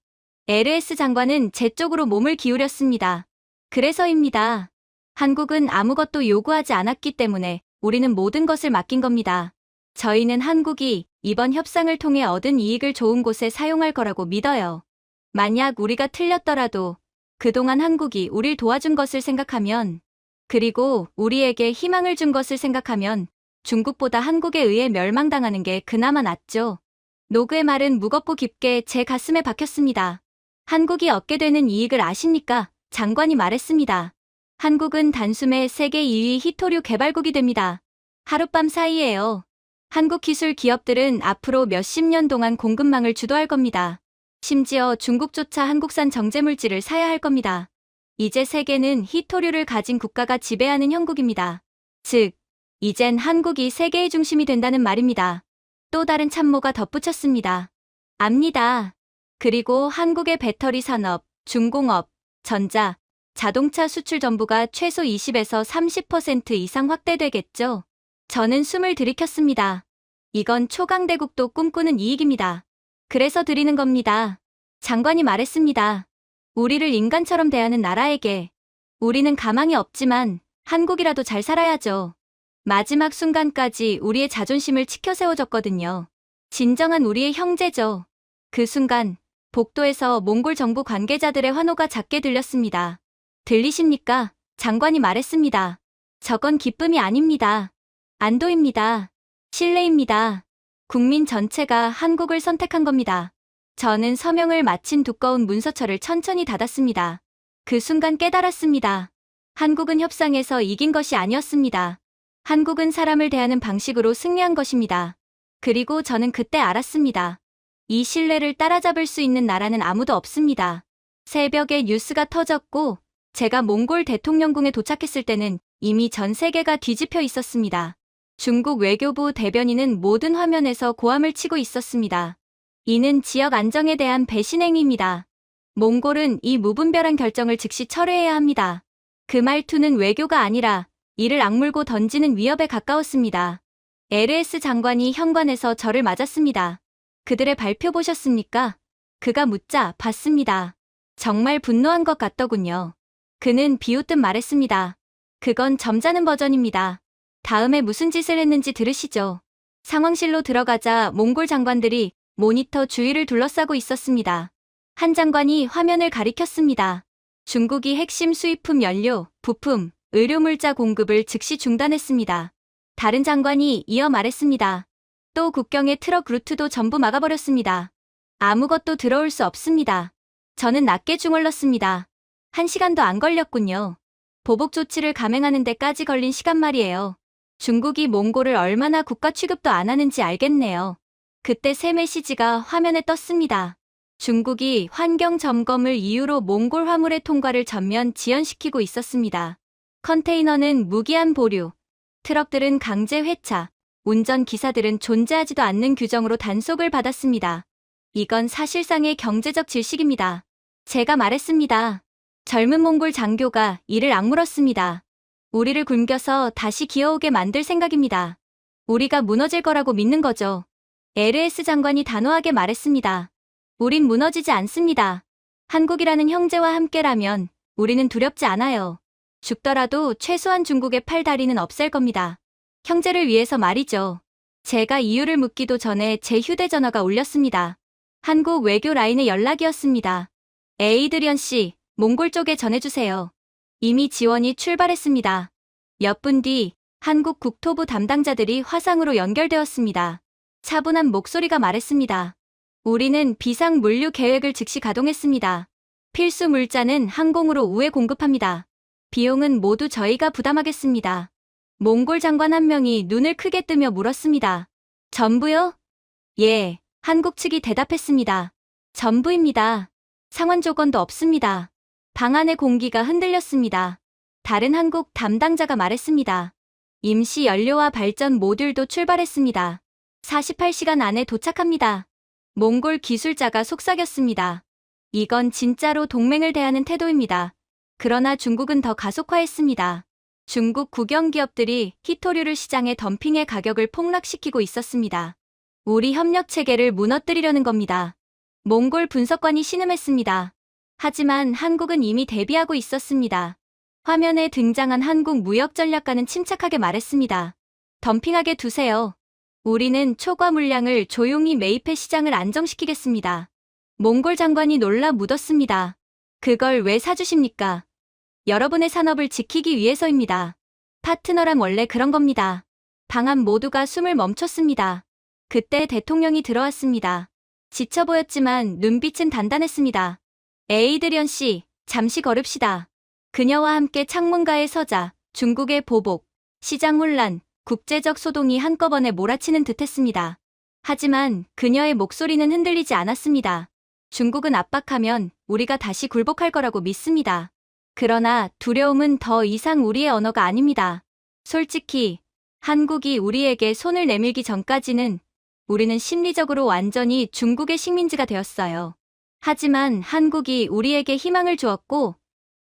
LS 장관은 제 쪽으로 몸을 기울였습니다. 그래서입니다. 한국은 아무것도 요구하지 않았기 때문에 우리는 모든 것을 맡긴 겁니다. 저희는 한국이 이번 협상을 통해 얻은 이익을 좋은 곳에 사용할 거라고 믿어요. 만약 우리가 틀렸더라도 그동안 한국이 우릴 도와준 것을 생각하면, 그리고 우리에게 희망을 준 것을 생각하면 중국보다 한국에 의해 멸망당하는 게 그나마 낫죠. 노그의 말은 무겁고 깊게 제 가슴에 박혔습니다. 한국이 얻게 되는 이익을 아십니까? 장관이 말했습니다. 한국은 단숨에 세계 2위 히토류 개발국이 됩니다. 하룻밤 사이에요. 한국 기술 기업들은 앞으로 몇십 년 동안 공급망을 주도할 겁니다. 심지어 중국조차 한국산 정제물질을 사야 할 겁니다. 이제 세계는 히토류를 가진 국가가 지배하는 형국입니다. 즉, 이젠 한국이 세계의 중심이 된다는 말입니다. 또 다른 참모가 덧붙였습니다. 압니다. 그리고 한국의 배터리 산업, 중공업, 전자, 자동차 수출 전부가 최소 20에서 30% 이상 확대되겠죠. 저는 숨을 들이켰습니다. 이건 초강대국도 꿈꾸는 이익입니다. 그래서 드리는 겁니다. 장관이 말했습니다. 우리를 인간처럼 대하는 나라에게 우리는 가망이 없지만 한국이라도 잘 살아야죠. 마지막 순간까지 우리의 자존심을 치켜세워줬거든요. 진정한 우리의 형제죠. 그 순간 복도에서 몽골 정부 관계자들의 환호가 작게 들렸습니다. 들리십니까? 장관이 말했습니다. 저건 기쁨이 아닙니다. 안도입니다. 신뢰입니다. 국민 전체가 한국을 선택한 겁니다. 저는 서명을 마친 두꺼운 문서철을 천천히 닫았습니다. 그 순간 깨달았습니다. 한국은 협상에서 이긴 것이 아니었습니다. 한국은 사람을 대하는 방식으로 승리한 것입니다. 그리고 저는 그때 알았습니다. 이 신뢰를 따라잡을 수 있는 나라는 아무도 없습니다. 새벽에 뉴스가 터졌고 제가 몽골 대통령궁에 도착했을 때는 이미 전 세계가 뒤집혀 있었습니다. 중국 외교부 대변인은 모든 화면에서 고함을 치고 있었습니다. 이는 지역 안정에 대한 배신행위입니다. 몽골은 이 무분별한 결정을 즉시 철회해야 합니다. 그 말투는 외교가 아니라 이를 악물고 던지는 위협에 가까웠습니다. LS 장관이 현관에서 저를 맞았습니다. 그들의 발표 보셨습니까? 그가 묻자 봤습니다. 정말 분노한 것 같더군요. 그는 비웃듯 말했습니다. 그건 점잖은 버전입니다. 다음에 무슨 짓을 했는지 들으시죠. 상황실로 들어가자 몽골 장관들이 모니터 주위를 둘러싸고 있었습니다. 한 장관이 화면을 가리켰습니다. 중국이 핵심 수입품 연료, 부품, 의료물자 공급을 즉시 중단했습니다. 다른 장관이 이어 말했습니다. 또 국경의 트럭 루트도 전부 막아버렸습니다. 아무것도 들어올 수 없습니다. 저는 낮게 중얼렀습니다. 1시간도 안 걸렸군요. 보복 조치를 감행하는 데까지 걸린 시간 말이에요. 중국이 몽골을 얼마나 국가 취급도 안 하는지 알겠네요. 그때 새 메시지가 화면에 떴습니다. 중국이 환경 점검을 이유로 몽골 화물의 통과를 전면 지연시키고 있었습니다. 컨테이너는 무기한 보류, 트럭들은 강제 회차, 운전기사들은 존재하지도 않는 규정으로 단속을 받았습니다. 이건 사실상의 경제적 질식입니다. 제가 말했습니다. 젊은 몽골 장교가 이를 악물었습니다. 우리를 굶겨서 다시 기어오게 만들 생각입니다. 우리가 무너질 거라고 믿는 거죠. LS 장관이 단호하게 말했습니다. 우린 무너지지 않습니다. 한국이라는 형제와 함께라면 우리는 두렵지 않아요. 죽더라도 최소한 중국의 팔다리는 없앨 겁니다. 형제를 위해서 말이죠. 제가 이유를 묻기도 전에 제 휴대전화가 울렸습니다. 한국 외교 라인의 연락이었습니다. 에이드리언 씨, 몽골 쪽에 전해주세요. 이미 지원이 출발했습니다. 몇 분 뒤 한국 국토부 담당자들이 화상으로 연결되었습니다. 차분한 목소리가 말했습니다. 우리는 비상 물류 계획을 즉시 가동했습니다. 필수 물자는 항공으로 우회 공급합니다. 비용은 모두 저희가 부담하겠습니다. 몽골 장관 한 명이 눈을 크게 뜨며 물었습니다. 전부요? 예, 한국 측이 대답했습니다. 전부입니다. 상환 조건도 없습니다. 방 안의 공기가 흔들렸습니다. 다른 한국 담당자가 말했습니다. 임시 연료와 발전 모듈도 출발했습니다. 48시간 안에 도착합니다. 몽골 기술자가 속삭였습니다. 이건 진짜로 동맹을 대하는 태도입니다. 그러나 중국은 더 가속화했습니다. 중국 국영기업들이 히토류를 시장에 덤핑해 가격을 폭락시키고 있었습니다. 우리 협력 체계를 무너뜨리려는 겁니다. 몽골 분석관이 신음했습니다. 하지만 한국은 이미 대비하고 있었습니다. 화면에 등장한 한국 무역전략가는 침착하게 말했습니다. 덤핑하게 두세요. 우리는 초과 물량을 조용히 매입해 시장을 안정시키겠습니다. 몽골 장관이 놀라 묻었습니다. 그걸 왜 사주십니까? 여러분의 산업을 지키기 위해서입니다. 파트너란 원래 그런 겁니다. 방안 모두가 숨을 멈췄습니다. 그때 대통령이 들어왔습니다. 지쳐 보였지만 눈빛은 단단했습니다. 에이드리언 씨, 잠시 걸읍시다. 그녀와 함께 창문가에 서자 중국의 보복, 시장 혼란, 국제적 소동이 한꺼번에 몰아치는 듯했습니다. 하지만 그녀의 목소리는 흔들리지 않았습니다. 중국은 압박하면 우리가 다시 굴복할 거라고 믿습니다. 그러나 두려움은 더 이상 우리의 언어가 아닙니다. 솔직히 한국이 우리에게 손을 내밀기 전까지는 우리는 심리적으로 완전히 중국의 식민지가 되었어요. 하지만 한국이 우리에게 희망을 주었고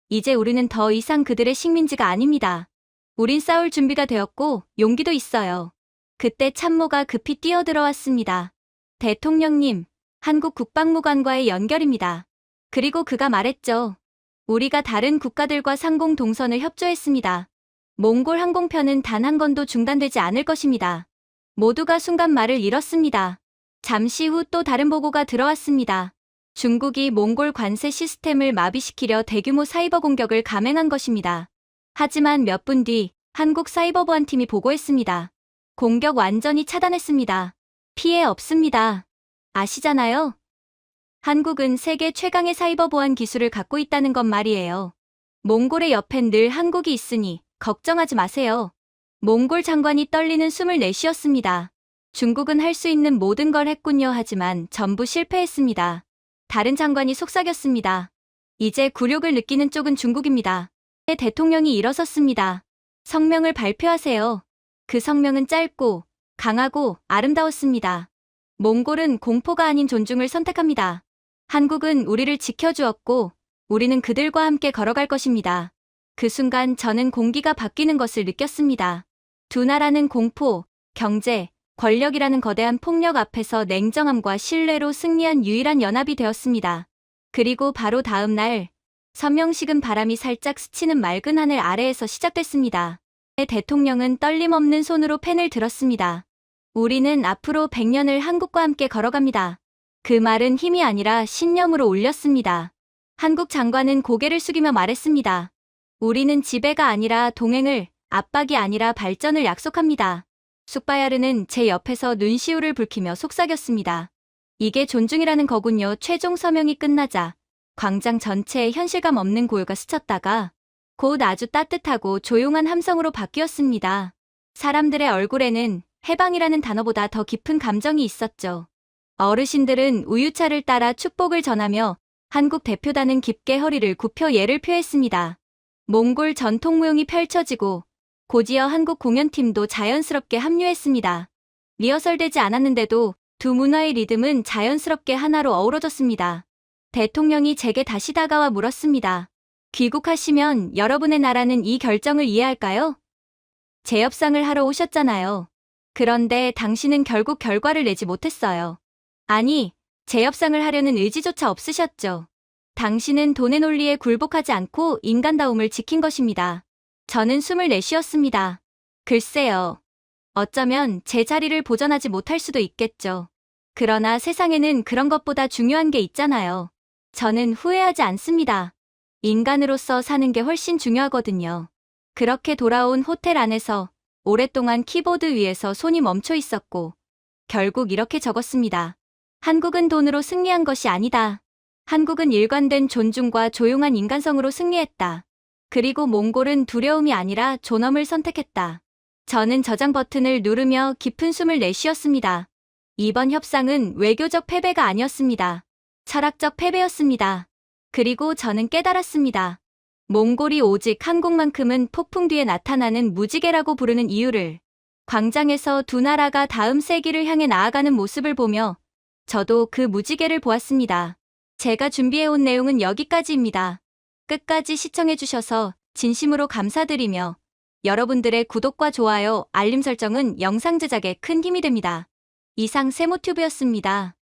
이제 우리는 더 이상 그들의 식민지가 아닙니다. 우린 싸울 준비가 되었고 용기도 있어요. 그때 참모가 급히 뛰어들어왔습니다. 대통령님, 한국 국방무관과의 연결입니다. 그리고 그가 말했죠. 우리가 다른 국가들과 상공 동선을 협조했습니다. 몽골 항공편은 단 한 건도 중단되지 않을 것입니다. 모두가 순간 말을 잃었습니다. 잠시 후 또 다른 보고가 들어왔습니다. 중국이 몽골 관세 시스템을 마비시키려 대규모 사이버 공격을 감행한 것입니다. 하지만 몇 분 뒤 한국 사이버 보안팀이 보고했습니다. 공격 완전히 차단했습니다. 피해 없습니다. 아시잖아요? 한국은 세계 최강의 사이버 보안 기술을 갖고 있다는 것 말이에요. 몽골의 옆엔 늘 한국이 있으니 걱정하지 마세요. 몽골 장관이 떨리는 숨을 내쉬었습니다. 중국은 할 수 있는 모든 걸 했군요. 하지만 전부 실패했습니다. 다른 장관이 속삭였습니다. 이제 굴욕을 느끼는 쪽은 중국입니다. 대통령이 일어섰습니다. 성명을 발표하세요. 그 성명은 짧고 강하고 아름다웠습니다. 몽골은 공포가 아닌 존중을 선택합니다. 한국은 우리를 지켜주었고 우리는 그들과 함께 걸어갈 것입니다. 그 순간 저는 공기가 바뀌는 것을 느꼈습니다. 두 나라는 공포, 경제, 권력이라는 거대한 폭력 앞에서 냉정함과 신뢰로 승리한 유일한 연합이 되었습니다. 그리고 바로 다음 날 서명식은 바람이 살짝 스치는 맑은 하늘 아래에서 시작됐습니다. 대통령은 떨림 없는 손으로 펜을 들었습니다. 우리는 앞으로 100년을 한국과 함께 걸어갑니다. 그 말은 힘이 아니라 신념으로 울렸습니다. 한국 장관은 고개를 숙이며 말했습니다. 우리는 지배가 아니라 동행을, 압박이 아니라 발전을 약속합니다. 숙바야르는 제 옆에서 눈시울을 붉히며 속삭였습니다. 이게 존중이라는 거군요. 최종 서명이 끝나자 광장 전체에 현실감 없는 고요가 스쳤다가 곧 아주 따뜻하고 조용한 함성으로 바뀌었습니다. 사람들의 얼굴에는 해방이라는 단어보다 더 깊은 감정이 있었죠. 어르신들은 우유차를 따라 축복을 전하며 한국 대표단은 깊게 허리를 굽혀 예를 표했습니다. 몽골 전통무용이 펼쳐지고 곧이어 한국 공연팀도 자연스럽게 합류했습니다. 리허설되지 않았는데도 두 문화의 리듬은 자연스럽게 하나로 어우러졌습니다. 대통령이 제게 다시 다가와 물었습니다. 귀국하시면 여러분의 나라는 이 결정을 이해할까요? 재협상을 하러 오셨잖아요. 그런데 당신은 결국 결과를 내지 못했어요. 아니, 재협상을 하려는 의지조차 없으셨죠. 당신은 돈의 논리에 굴복하지 않고 인간다움을 지킨 것입니다. 저는 숨을 내쉬었습니다. 글쎄요. 어쩌면 제 자리를 보전하지 못할 수도 있겠죠. 그러나 세상에는 그런 것보다 중요한 게 있잖아요. 저는 후회하지 않습니다. 인간으로서 사는 게 훨씬 중요하거든요. 그렇게 돌아온 호텔 안에서 오랫동안 키보드 위에서 손이 멈춰 있었고, 결국 이렇게 적었습니다. 한국은 돈으로 승리한 것이 아니다. 한국은 일관된 존중과 조용한 인간성으로 승리했다. 그리고 몽골은 두려움이 아니라 존엄을 선택했다. 저는 저장 버튼을 누르며 깊은 숨을 내쉬었습니다. 이번 협상은 외교적 패배가 아니었습니다. 철학적 패배였습니다. 그리고 저는 깨달았습니다. 몽골이 오직 한국만큼은 폭풍 뒤에 나타나는 무지개라고 부르는 이유를. 광장에서 두 나라가 다음 세기를 향해 나아가는 모습을 보며 저도 그 무지개를 보았습니다. 제가 준비해온 내용은 여기까지입니다. 끝까지 시청해주셔서 진심으로 감사드리며 여러분들의 구독과 좋아요, 알림 설정은 영상 제작에 큰 힘이 됩니다. 이상 세모튜브였습니다.